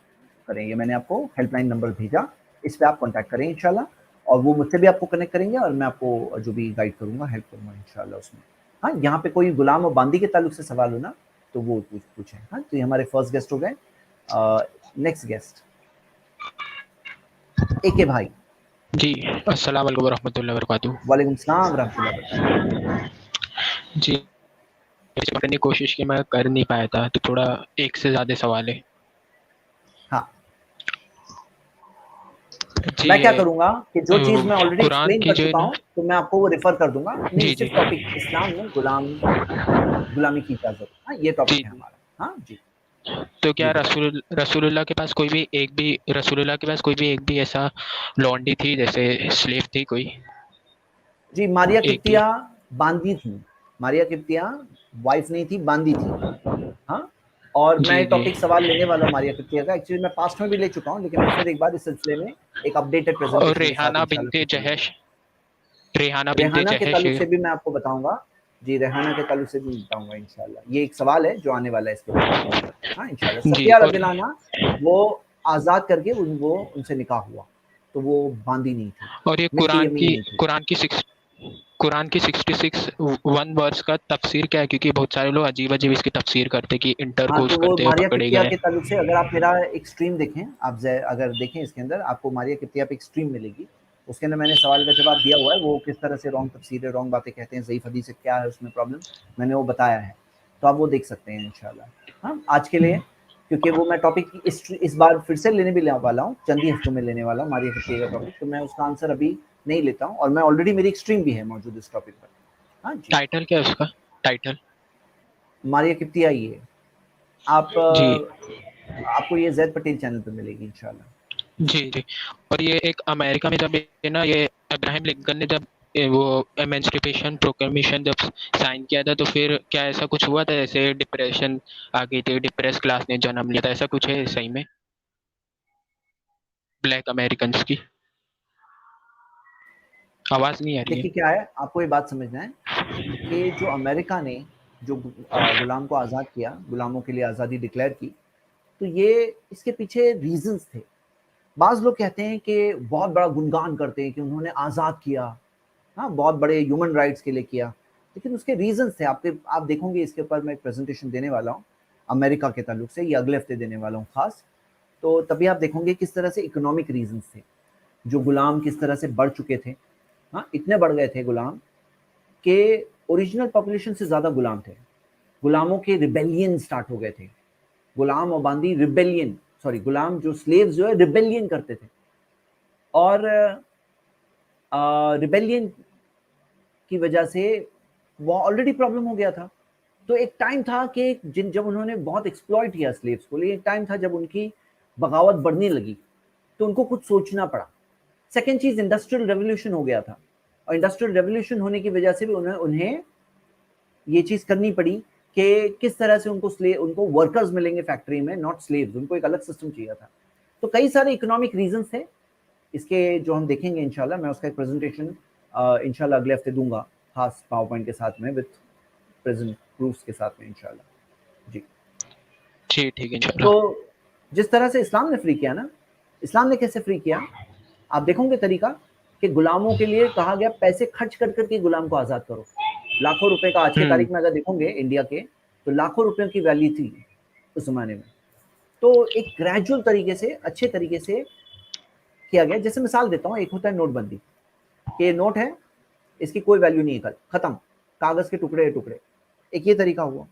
کریں گے. میں نے آپ کو ہیلپ لائن نمبر بھیجا, اس پہ آپ کانٹیکٹ کریں انشاءاللہ, اور وہ مجھ سے بھی آپ کو کنیکٹ کریں گے, اور میں آپ کو جو بھی گائیڈ کروں گا, ہیلپ کروں گا انشاءاللہ اس میں. ہاں, یہاں پہ کوئی غلام و باندی کے تعلق سے سوال ہونا تو وہ پوچھیں. ہاں, تو یہ ہمارے فرسٹ گیسٹ ہو گئے. نیکسٹ گیسٹ اے کے بھائی. جی السلام علیکم ورحمۃ اللہ وبرکاتہ. وعلیکم السلام ورحمۃ اللہ وبرکاتہ. جی میں نے کوشش کی, میں کر نہیں پایا تھا, تو تھوڑا ایک سے زیادہ سوال ہے. ہاں, جی میں کیا کروں گا کہ جو چیز میں آلریڈی قرآن ایکسپلین کی کر جو ہے چکا نا, ہوں تو میں آپ کو وہ ریفر کر دوں گا. نہیں, جی جی صرف ٹاپک اسلام میں غلامی کی اجازت. ہاں, یہ جی ٹاپک ہے ہمارا. ہاں جی, تو جی کیا بتائیں. رسول اللہ کے پاس کوئی بھی ایک بھی ایسا لونڈی تھی جیسے سلیف تھی کوئی؟ جی, ماریا ایک بھی. قبطیہ باندی تھی. ماریا قبطیہ وائف نہیں تھی, باندی تھی. ہاں, اور میں جی جی ٹاپک سوال لینے والا ہوں ماریا قبطیہ کا. ایکچولی میں پاسٹ میں بھی لے چکا ہوں, لیکن میں پھر ایک بار اس سلسلے میں ایک اپڈیٹڈ اور پریزنٹیشن کے ساتھ ریحانہ انشاءاللہ بنت پھر سے لوں گا. جہش ریحانہ بنت ریحانہ کے جہش تعلق سے بھی میں آپ کو بتاؤں گا. جی, ریحانہ کے تعلق سے بھی بتاؤں گا انشاءاللہ. یہ ایک سوال ہے جو آنے والا ہے اس کے بعد. ہاں انشاءاللہ. جی. صفیہ اور رضی اللہ عنہا وہ آزاد کر کے ان سے نکاح ہوا, تو وہ باندی نہیں تھی, یہ ملک یمین نہیں تھی. قرآن کی 61 ورس کا تفسیر کیا ہے؟ کیونکہ بہت سارے لوگ عجیب اس کی تفسیر کرتے کہ انٹر ہاں, کورس تو وہ کرتے ہوئے ماریا پکڑے قبطیہ گئے. کے تعلق سے اگر آپ میرا ایک سٹریم دیکھیں, آپ اگر دیکھیں اس کے اندر آپ کو ماریا قبطیہ پہ ایک سٹریم ملے گی, اس کے اندر میں نے سوال کا جواب دیا ہوا ہے. وہ کس طرح سے رانگ تفسیر ہے, رانگ باتیں کہتے ہیں, ضعیف حدیث سے کیا ہے اس میں پرابلم, میں نے وہ بتایا ہے, تو آپ وہ دیکھ سکتے ہیں انشاءاللہ. ہاں, آج کے لیے کیونکہ وہ میں ٹاپک اس بار پھر سے لینے بھی والا ہوں, چند ہی ہفتوں میں لینے والا ہوں ماریا قبطیہ کا ٹاپک, تو میں اس کا آنسر ابھی نہیں لیتا ہوں, اور میں آلریڈی میری ایک سٹریم بھی ہے موجود اس ٹاپک پر. ہاں جی, ٹائٹل کیا ہے اس کا؟ ٹائٹل ماریا قبطیہ ہی ہے. آپ جی کو یہ زید پٹیل چینل پہ ملے گی انشاءاللہ. جی جی. اور یہ ایک امریکہ میں جب نا یہ ابراہیم لنکن نے جب وہ ایمنسٹریشن پروکلمیشن جب سائن کیا تھا, تو پھر کیا ایسا کچھ ہوا تھا جیسے ڈپریشن آ گئی تھی, ڈپریس کلاس نے جنم لیا تھا, ایسا کچھ ہے صحیح میں بلیک امریکنس کی؟ آواز نہیں آ رہی ہے. دیکھیے کیا ہے, آپ کو یہ بات سمجھنا ہے کہ جو امریکہ نے جو غلام کو آزاد کیا, غلاموں کے لیے آزادی ڈکلیئر کی, تو یہ اس کے پیچھے ریزنز تھے. بعض لوگ کہتے ہیں کہ بہت بڑا گنگان کرتے ہیں کہ انہوں نے آزاد کیا, ہاں, بہت بڑے ہیومن رائٹس کے لیے کیا, لیکن اس کے ریزنز تھے. آپ دیکھوں گے اس کے اوپر میں ایک پریزنٹیشن دینے والا ہوں امریکہ کے تعلق سے, یہ اگلے ہفتے دینے والا ہوں خاص, تو تبھی آپ دیکھوں گے کس طرح سے اکنامک ریزنز تھے, جو غلام کس طرح سے بڑھ چکے تھے. ہاں, اتنے بڑھ گئے تھے غلام کہ اوریجنل پاپولیشن سے زیادہ غلام تھے. غلاموں کے ریبیلین سٹارٹ ہو گئے تھے. غلام اور باندی غلام جو سلیوز جو ہے ریبیلین کرتے تھے, اور ریبیلین کی وجہ سے وہ آلریڈی پرابلم ہو گیا تھا. تو ایک ٹائم تھا کہ جب انہوں نے بہت ایکسپلوئٹ کیا سلیوز کو, ایک ٹائم تھا جب ان کی بغاوت بڑھنے لگی, تو ان کو کچھ سوچنا پڑا. سیکنڈ چیز, انڈسٹریل ریولیوشن ہو گیا تھا, اور انڈسٹریل ریولیوشن ہونے کی وجہ سے بھی انہیں یہ چیز کرنی پڑی کہ کس طرح سے ان کو ورکرز ملیں گے فیکٹری میں, ناٹ سلیوز, ان کو ایک الگ سسٹم چاہیے تھا. تو کئی سارے اکنامک ریزنز تھے اس کے, جو ہم دیکھیں گے انشاءاللہ. میں اس کا ایک پریزنٹیشن انشاءاللہ اگلے ہفتے دوں گا, خاص پاور پوائنٹ کے ساتھ میں, وتھ پریزنٹ پروفس کے ساتھ میں انشاءاللہ. جی جی ٹھیک ہے انشاءاللہ. تو جس طرح سے اسلام نے فری کیا نا, اسلام نے کیسے فری کیا, آپ دیکھو گے طریقہ کہ غلاموں کے لیے کہا گیا پیسے خرچ کر کر کے غلام کو آزاد کرو. لاکھوں روپے کا, آج کے تاریخ میں اگر دیکھو گے انڈیا کے, تو لاکھوں روپے کی ویلیو تھی اس زمانے میں. تو ایک گریجول طریقے سے, اچھے طریقے سے کیا گیا. جیسے مثال دیتا ہوں, ایک ہوتا ہے نوٹ بندی, کہ نوٹ ہے, اس کی کوئی ویلیو نہیں ہے, ختم, کاغذ کے ٹکڑے ٹکڑے. ایک یہ طریقہ ہوا.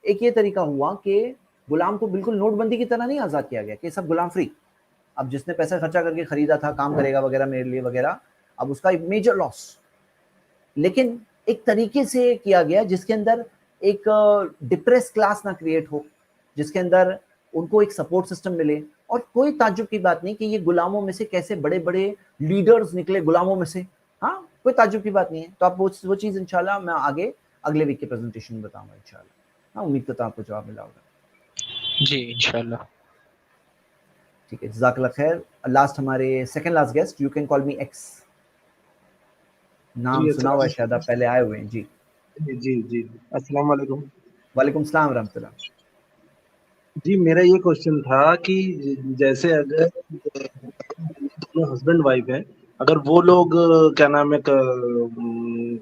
ایک یہ طریقہ ہوا کہ غلام کو بالکل نوٹ بندی کی طرح نہیں آزاد کیا گیا کہ سب غلام فری. اب جس نے پیسہ خرچہ کر کے خریدا تھا, کام کرے گا وغیرہ میرے لیے وغیرہ, اب اس کا ایک میجر لاس. لیکن ایک طریقے سے کیا گیا جس کے اندر ایک ڈپریس کلاس نہ کریٹ ہو, جس کے اندر ان کو ایک سپورٹ سسٹم ملے. اور کوئی تعجب کی بات نہیں کہ یہ غلاموں میں سے کیسے بڑے بڑے لیڈرز نکلے غلاموں میں سے. ہاں کوئی تعجب کی بات نہیں ہے. تو آپ وہ چیز انشاءاللہ میں آگے اگلے ویک کے پریزنٹیشن میں بتاؤں گا انشاءاللہ. ہاں امید کرتا ہوں آپ کو جواب ملا ہوگا. جی انشاءاللہ. ٹھیک ہے جزاک اللہ خیر. لاسٹ ہمارے second last guest, you can call me x. نام سنا ہوا ہے شاید, آپ پہلے آئے ہوئے ہیں. جی جی السلام علیکم. وعلیکم السلام ورحمۃ اللہ. جی میرا یہ کوشچن تھا کہ جیسے اگر دونوں ہسبینڈ وائف ہیں, اگر وہ لوگ کیا نام ہے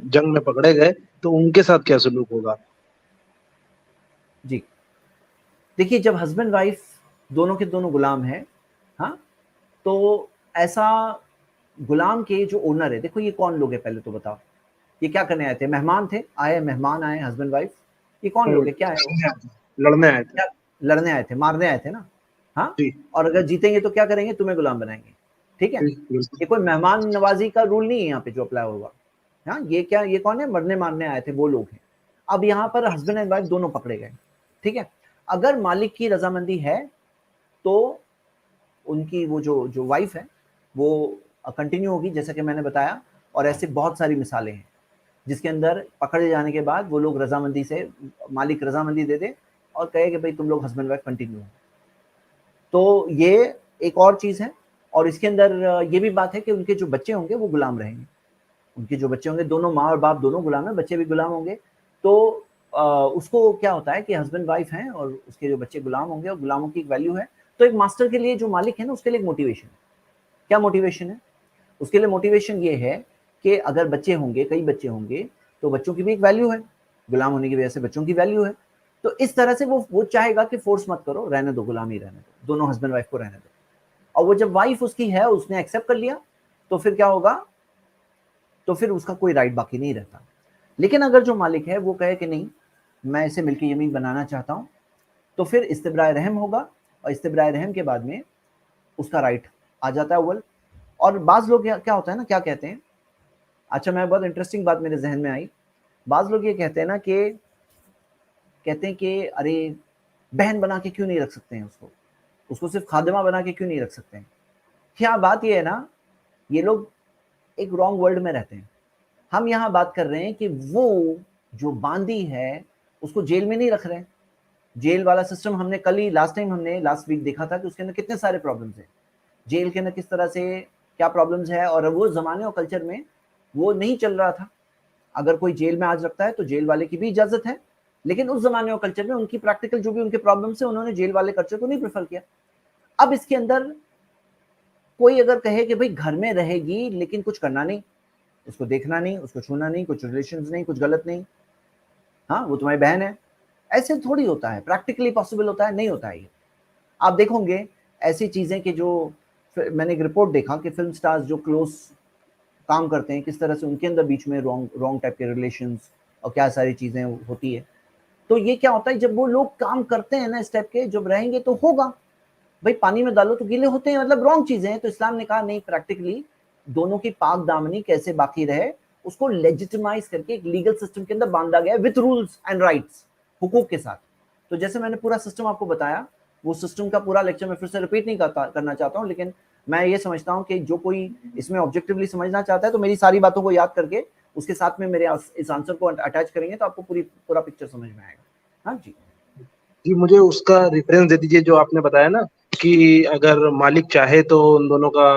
جنگ میں پکڑے گئے تو ان کے ساتھ کیا سلوک ہوگا؟ جی دیکھیے, جب ہسبینڈ وائف دونوں کے دونوں غلام ہیں, ہاں, تو ایسا غلام کے جو اونر ہے, دیکھو یہ کون لوگ ہیں پہلے تو بتاؤ, یہ کیا کرنے آئے تھے؟ مہمان تھے, مہمان آئے ہسبینڈ وائف, یہ کون لوگ ہیں, کیا ہے؟ لڑنے آئے تھے. لڑنے آئے تھے, مارنے آئے تھے نا. ہاں, جی اور اگر جیتیں گے تو کیا کریں گے؟ تمہیں غلام بنائیں گے. ٹھیک ہے, یہ کوئی مہمان نوازی کا رول نہیں ہے یہاں پہ جو اپلائی ہوگا. ہاں, یہ کون ہے؟ مرنے مارنے آئے تھے وہ لوگ ہیں. اب یہاں پر ہسبینڈ اینڈ وائف دونوں پکڑے گئے. ٹھیک ہے, اگر مالک کی رضامندی ہے تو ان کی وہ جو وائف ہے وہ کنٹینیو ہوگی, جیسا کہ میں نے بتایا. اور ایسے بہت ساری مثالیں ہیں جس کے اندر پکڑے جانے کے بعد وہ لوگ رضامندی سے, مالک رضامندی دے دے اور کہے کہ بھائی تم لوگ ہسبینڈ وائف کنٹینیو ہو. تو یہ ایک اور چیز ہے. اور اس کے اندر یہ بھی بات ہے کہ ان کے جو بچے ہوں گے وہ غلام رہیں گے. ان کے جو بچے ہوں گے, دونوں ماں اور باپ دونوں غلام ہیں, بچے بھی غلام ہوں گے. تو اس کو کیا ہوتا ہے کہ ہسبینڈ وائف ہیں اور اس کے جو بچے غلام ہوں گے, اور غلاموں کی ایک ویلیو ہے. تو ایک ماسٹر کے لیے جو مالک ہے نا, اس کے لیے ایک موٹیویشن ہے. کیا موٹیویشن ہے اس کے لیے؟ موٹیویشن یہ ہے کہ اگر بچے ہوں گے, کئی بچے ہوں گے, تو بچوں کی بھی ایک ویلیو ہے, غلام ہونے کی وجہ سے بچوں کی ویلیو ہے. تو اس طرح سے وہ چاہے گا کہ فورس مت کرو, رہنے دو, غلامی رہنے دو, دونوں ہسبینڈ وائف کو رہنے دو. اور وہ جب وائف اس کی ہے, اس نے ایکسیپٹ کر لیا, تو پھر کیا ہوگا؟ تو پھر اس کا کوئی رائٹ باقی نہیں رہتا. لیکن اگر جو مالک ہے وہ کہے کہ نہیں, میں اسے ملک یمین بنانا چاہتا ہوں, تو پھر استبراء رحم ہوگا, اور استبراء رحم کے بعد میں اس کا رائٹ آ جاتا ہے اول. اور بعض لوگ کیا ہوتا ہے نا, کیا کہتے ہیں, اچھا میں بہت انٹرسٹنگ بات میرے ذہن میں آئی. بعض لوگ یہ کہتے ہیں نا کہ کہتے ہیں کہ ارے بہن بنا کے کیوں نہیں رکھ سکتے ہیں اس کو صرف خادمہ بنا کے کیوں نہیں رکھ سکتے ہیں. کیا بات یہ ہے نا, یہ لوگ ایک رانگ ورلڈ میں رہتے ہیں. ہم یہاں بات کر رہے ہیں کہ وہ جو باندی ہے اس کو جیل میں نہیں رکھ رہے ہیں. جیل والا سسٹم ہم نے لاسٹ ویک دیکھا تھا کہ اس کے اندر کتنے سارے پرابلمز ہیں. جیل کے اندر کس طرح سے کیا پرابلمز ہے, اور وہ زمانے اور کلچر میں وہ نہیں چل رہا تھا. اگر کوئی جیل میں آج رکھتا ہے تو جیل والے کی بھی اجازت ہے, لیکن اس زمانے اور کلچر میں ان کی پریکٹیکل جو بھی ان کے پرابلمز ہیں, انہوں نے جیل والے کلچر کو نہیں پریفر کیا. اب اس کے اندر کوئی اگر کہے کہ بھئی گھر میں رہے گی لیکن کچھ کرنا نہیں, اس کو دیکھنا نہیں, اس کو چھونا نہیں, کچھ ریلیشنز نہیں, کچھ غلط نہیں, ہاں وہ تمہاری بہن ہے, ایسے تھوڑی ہوتا ہے. پریکٹیکلی پاسبل ہوتا ہے؟ نہیں ہوتا ہے. یہ آپ دیکھو گے ایسی چیزیں کہ جو میں نے ایک رپورٹ دیکھا کہ فلم سٹارز جو کلوز کام کرتے ہیں, کس طرح سے ان کے اندر بیچ میں رانگ ٹائپ کے ریلیشنز اور کیا ساری چیزیں ہوتی ہے. تو یہ کیا ہوتا ہے, جب وہ لوگ کام کرتے ہیں نا اس ٹائپ کے, جب رہیں گے تو ہوگا. بھائی پانی میں ڈالو تو گیلے ہوتے ہیں, مطلب رانگ چیزیں ہیں. تو اسلام نے کہا نہیں, پریکٹیکلی دونوں کی پاک دامنی کیسے باقی رہے, اس کو لیجٹمائز کر کے ایک لیگل سسٹم کے اندر باندھا گیا ہے, وتھ رولز اینڈ رائٹس, حقوق کے ساتھ. تو جیسے میں نے پورا سسٹم آپ کو بتایا, وہ سسٹم کا پورا لیکچر میں پھر سے ریپیٹ نہیں کرنا چاہتا ہوں, لیکن میں یہ سمجھتا ہوں کہ جو کوئی اس میں آبجیکٹیولی سمجھنا چاہتا ہے تو میری ساری باتوں کو یاد کر کے اس کے ساتھ میں میرے اس آنسر کو اٹیچ کریں گے تو آپ کو پورا پکچر سمجھ میں آئے گا. ہاں جی مجھے اس کا ریفرنس دے دیجیے جو آپ نے بتایا نا کہ اگر مالک چاہے تو ان دونوں کا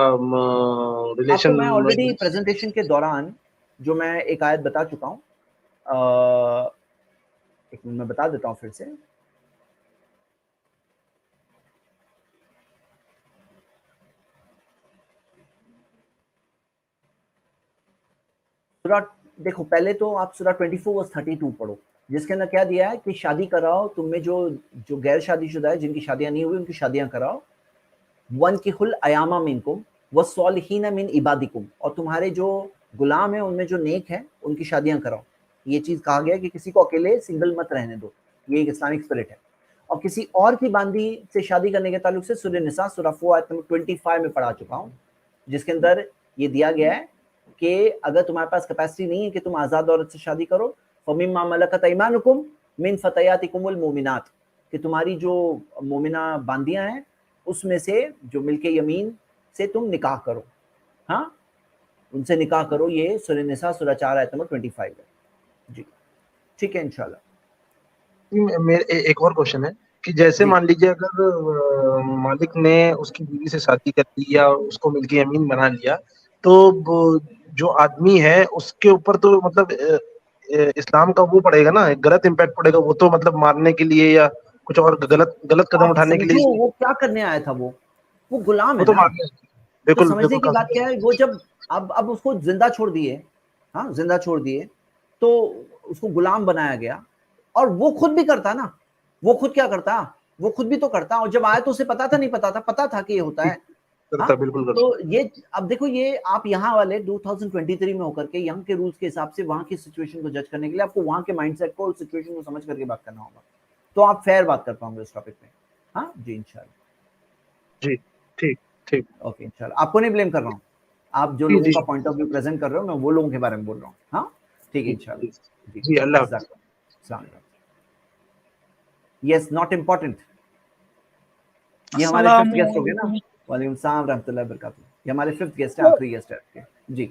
ریلیشن. آپ کو میں آلریڈی پریزنٹیشن کے دوران جو میں ایک آیت بتا چکا ہوں, ایک منٹ میں بتا دیتا ہوں پھر سے. دیکھو پہلے تو آپ سورہ 24:32 پڑھو, جس کے اندر کیا دیا ہے کہ شادی کراؤ, تم میں جو غیر شادی شدہ ہے, جن کی شادیاں نہیں ہوئی, ان کی شادیاں کراؤ. وَانْكِحُوا الْأَيَامَ مِنْكُمْ وَالصَّالِحِينَ مِنْ عِبَادِكُمْ, اور تمہارے جو غلام ہیں ان میں جو نیک ہیں ان کی شادیاں کراؤ. یہ چیز کہا گیا کہ کسی کو اکیلے سنگل مت رہنے دو, یہ ایک اسلامک اسپرٹ ہے. اور کسی اور کی باندی سے شادی کرنے کے تعلق سے سورہ نساء سورہ 4 آیت نمبر 25 میں پڑھا چکا ہوں, جس کے اندر یہ دیا گیا ہے کہ اگر تمہارے پاس کیپیسٹی نہیں ہے کہ تم آزاد عورت سے شادی کرو, فَمِمَّا مَلَكَتْ أَيْمَانُكُمْ مِنْ فَتَيَاتِكُمُ الْمُؤْمِنَاتِ, کہ تمہاری جو مومنہ باندیاں ہیں اس میں سے جو ملک یمین سے تم نکاح کرو, ہاں ان سے نکاح کرو. یہ سورہ نساء سورہ 4 آیت نمبر 25 ہے. جی ٹھیک ہے انشاءاللہ. ایک اور کوشچن ہے کہ جیسے جی مان لیجیے اگر مالک نے اس کی بیوی سے شادی کر لی یا اس کو ملک یمین بنا لیا, تو جو آدمی ہے اس کے اوپر تو مطلب اسلام کا وہ پڑے گا نا, غلط امپیکٹ پڑے گا, وہ تو مطلب مارنے کے لیے یا کچھ اور غلط قدم آپ اٹھانے کے سمجھو لیے, وہ کیا کرنے آیا تھا, وہ غلام ہے وہ تو نا. مارنے. تو بالکل سمجھنے کی بات بالکل. کیا ہے, وہ جب اب اس کو زندہ چھوڑ دیے, ہاں زندہ چھوڑ دیے, تو اس کو غلام بنایا گیا. اور وہ خود بھی کرتا نا, وہ خود کیا کرتا, وہ خود بھی تو کرتا. اور جب آیا تو اسے پتا تھا نہیں پتا تھا, پتا تھا کہ یہ ہوتا ہے. ہاں کرتا, بالکل کرتا. تو یہ اب دیکھو, یہ آپ یہاں والے 2023 میں ہو کر کے یہاں کے رولز کے حساب سے وہاں کی سچویشن کو جج کرنے کے لیے آپ کو وہاں کے مائنڈ سیٹ کو اور سچویشن کو سمجھ کر کے بات کرنا ہوگا, تو آپ فیئر بات کر پاؤں گے اس ٹاپک پہ. ہاں جی انشاءاللہ. جی ٹھیک ٹھیک. اوکے انشاءاللہ. آپ کو نہیں بلیم کر رہا ہوں, آپ جو جی لوگوں جی کا پوائنٹ آف ویو پریزنٹ کر رہے ہو میں وہ لوگوں کے بارے میں بول رہا ہوں. ہاں ٹھیک ہے جی انشاءاللہ. جی. جی جی اللہ جزاک حافظ. اللہ. السلام علیکم. Yes not important. یہ ہمارے السلام ففتھ گیسٹ ہو گئے نا. علیکم. وعلیکم السلام رحمۃ اللہ وبرکاتہ. یہ ہمارے ففتھ گیسٹ ہیں, آخری گیسٹ ہے آپ کے. جی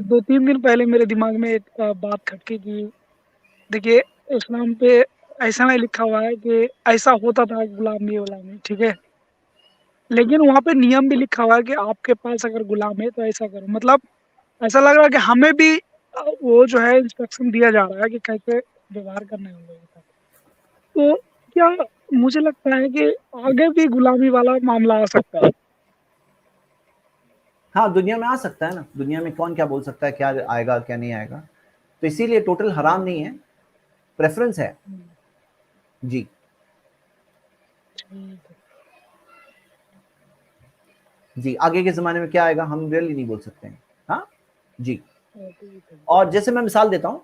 2-3 دن پہلے میرے دماغ میں ایک بات کھٹکی کہ دیکھیے اسلام پہ ایسا نہیں لکھا ہوا ہے کہ ایسا ہوتا تھا غلامی غلامی, ٹھیک ہے, لیکن وہاں پہ نیم بھی لکھا ہوا ہے کہ آپ کے پاس اگر غلام ہے تو ایسا کرو. مطلب ایسا لگ رہا ہے کہ ہمیں بھی وہ جو ہے انسٹرکشن دیا جا رہا ہے کہ کیسے ویوہار کرنا ہے ان لوگوں کا. تو کیا مجھے لگتا ہے کہ آگے بھی غلامی والا معاملہ آ سکتا ہے. ہاں دنیا میں آ سکتا ہے نا, دنیا میں کون کیا بول سکتا ہے کیا آئے گا کیا نہیں آئے گا. تو اسی لیے ٹوٹل حرام نہیں ہے, پریفرنس ہے. جی ٹھیک ہے. جی آگے کے زمانے میں کیا آئے گا ہم ریئلی نہیں بول سکتے ہیں. ہاں جی. ٹھیک ہے. اور جیسے میں مثال دیتا ہوں,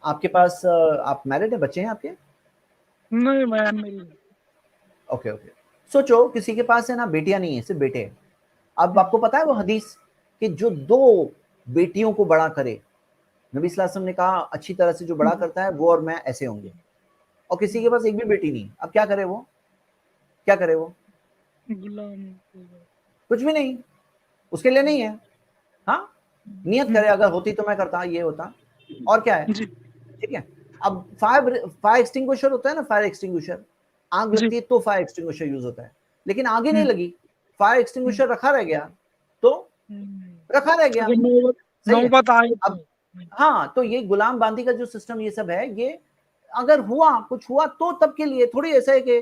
آپ کے پاس آپ میرڈ ہیں, بچے ہیں آپ کے؟ نہیں میں نہیں. Okay okay. سوچو کسی کے پاس ہے نا بیٹیاں نہیں ہیں, صرف بیٹے ہیں. اب آپ کو پتا ہے وہ حدیث کہ جو 2 بیٹیوں کو بڑا کرے, نبی صلی اللہ علیہ وسلم نے کہا اچھی طرح سے جو بڑا کرتا ہے وہ اور میں ایسے ہوں گے. اور کسی کے پاس ایک بھی بیٹی نہیں, اب کیا کرے وہ, کیا کرے وہ, غلام. کچھ بھی نہیں, اس کے لیے نہیں ہے. ہاں نیت کرے, اگر ہوتی تو میں کرتا, یہ ہوتا. اور کیا ہے, جی ٹھیک ہے. اب فائر ایکسٹنگوشر ہوتا ہے نا, فائر ایکسٹنگوشر, آگ جی. لگتی ہے تو فائر ایکسٹنگوشر یوز ہوتا ہے. لیکن آگے نہیں لگی, فائر ایکسٹنگوشر رکھا رہ گیا, تو رکھا رہ گیا. اگر صحیح ہے. نوبت آئے اب ہاں تو یہ غلام باندی کا جو سسٹم یہ سب ہے, یہ اگر ہوا کچھ ہوا تو تب کے لیے. تھوڑی ایسا ہے کہ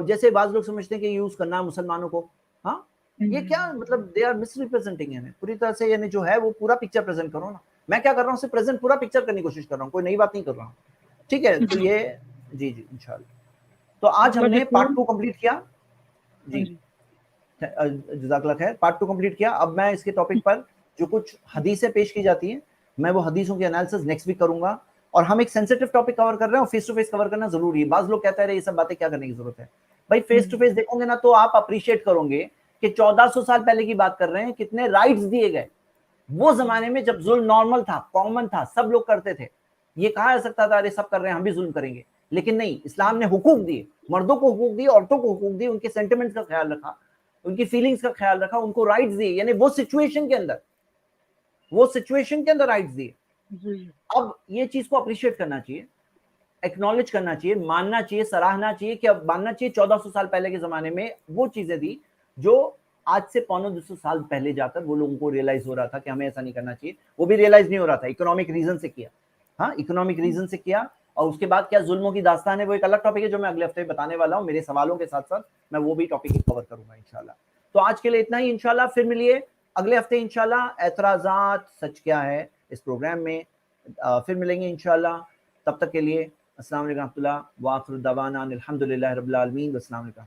جیسے بعض لوگ سمجھتے ہیں کہ یوز کرنا ہے مسلمانوں کو. ہاں یہ کیا مطلب, دے آر مس ریپرزینٹنگ ہے پوری طرح سے, یعنی جو ہے وہ پورا پکچر پریزنٹ کرو نا. میں کیا کر رہا ہوں, صرف پریزنٹ پورا پکچر کرنے کی کوشش کر رہا ہوں, کوئی نئی بات نہیں کر رہا ہوں. ٹھیک ہے, تو یہ جی جی انشاءاللہ. تو آج ہم مطلب نے پارٹ اسلام. 2 کمپلیٹ کیا. جی جزاک اللہ خیر. پارٹ 2 کمپلیٹ کیا. اب میں اس کے ٹاپک پر جو کچھ حدیثیں پیش کی جاتی ہیں, میں وہ حدیثوں کی انالیسس نیکسٹ ویک کروں گا. اور ہم ایک سینسیٹیو ٹاپک کور کر رہے ہیں, اور فیس ٹو فیس کور کرنا ضروری ہے. بعض لوگ کہتے ہیں یہ سب باتیں کیا کرنے کی ضرورت ہے. بھائی فیس ٹو فیس دیکھو گے نا تو آپ اپریشیٹ کرو گے کہ 1400 سال پہلے کی بات کر رہے ہیں, کتنے رائٹس دیے گئے. وہ زمانے میں جب ظلم نارمل تھا, کامن تھا, سب لوگ کرتے تھے. یہ کہا جا سکتا تھا ارے سب کر رہے ہیں ہم بھی ظلم کریں گے, لیکن نہیں, اسلام نے حقوق دیے, مردوں کو حقوق دیے, عورتوں کو حقوق دیے, ان کے سینٹیمنٹس کا خیال رکھا, ان کی فیلنگز کا خیال رکھا, ان کو رائٹس دیے, یعنی وہ سچویشن کے اندر رائٹس دیے. اب یہ چیز کو اپریشیٹ کرنا چاہیے, ایکنالج کرنا چاہیے, ماننا چاہیے, سراہنا چاہیے, کہ اب ماننا چاہیے 1400 سال پہلے کے زمانے میں وہ چیزیں دی جو آج سے 250 سال پہلے جا کر وہ لوگوں کو ریئلائز ہو رہا تھا کہ ہمیں ایسا نہیں کرنا چاہیے. وہ بھی ریئلائز نہیں ہو رہا تھا, اکنامک ریزن سے کیا. ہاں اکنامک ریزن سے کیا. اور اس کے بعد کیا ظلموں کی داستان ہے, وہ ایک الگ ٹاپک ہے جو میں اگلے ہفتے بتانے والا ہوں. میرے سوالوں کے ساتھ ساتھ میں وہ بھی ٹاپک کور کروں گا انشاءاللہ. تو آج کے لیے اتنا ہی انشاءاللہ. پھر ملیے اگلے ہفتے انشاءاللہ. اعتراضات سچ کیا ہے اس پروگرام میں پھر ملیں گے انشاءاللہ. تب تک کے لیے السلام علیکم ورحمۃ اللہ. وآخر دعوانا الحمدللہ رب العالمین. والسلام علیکم.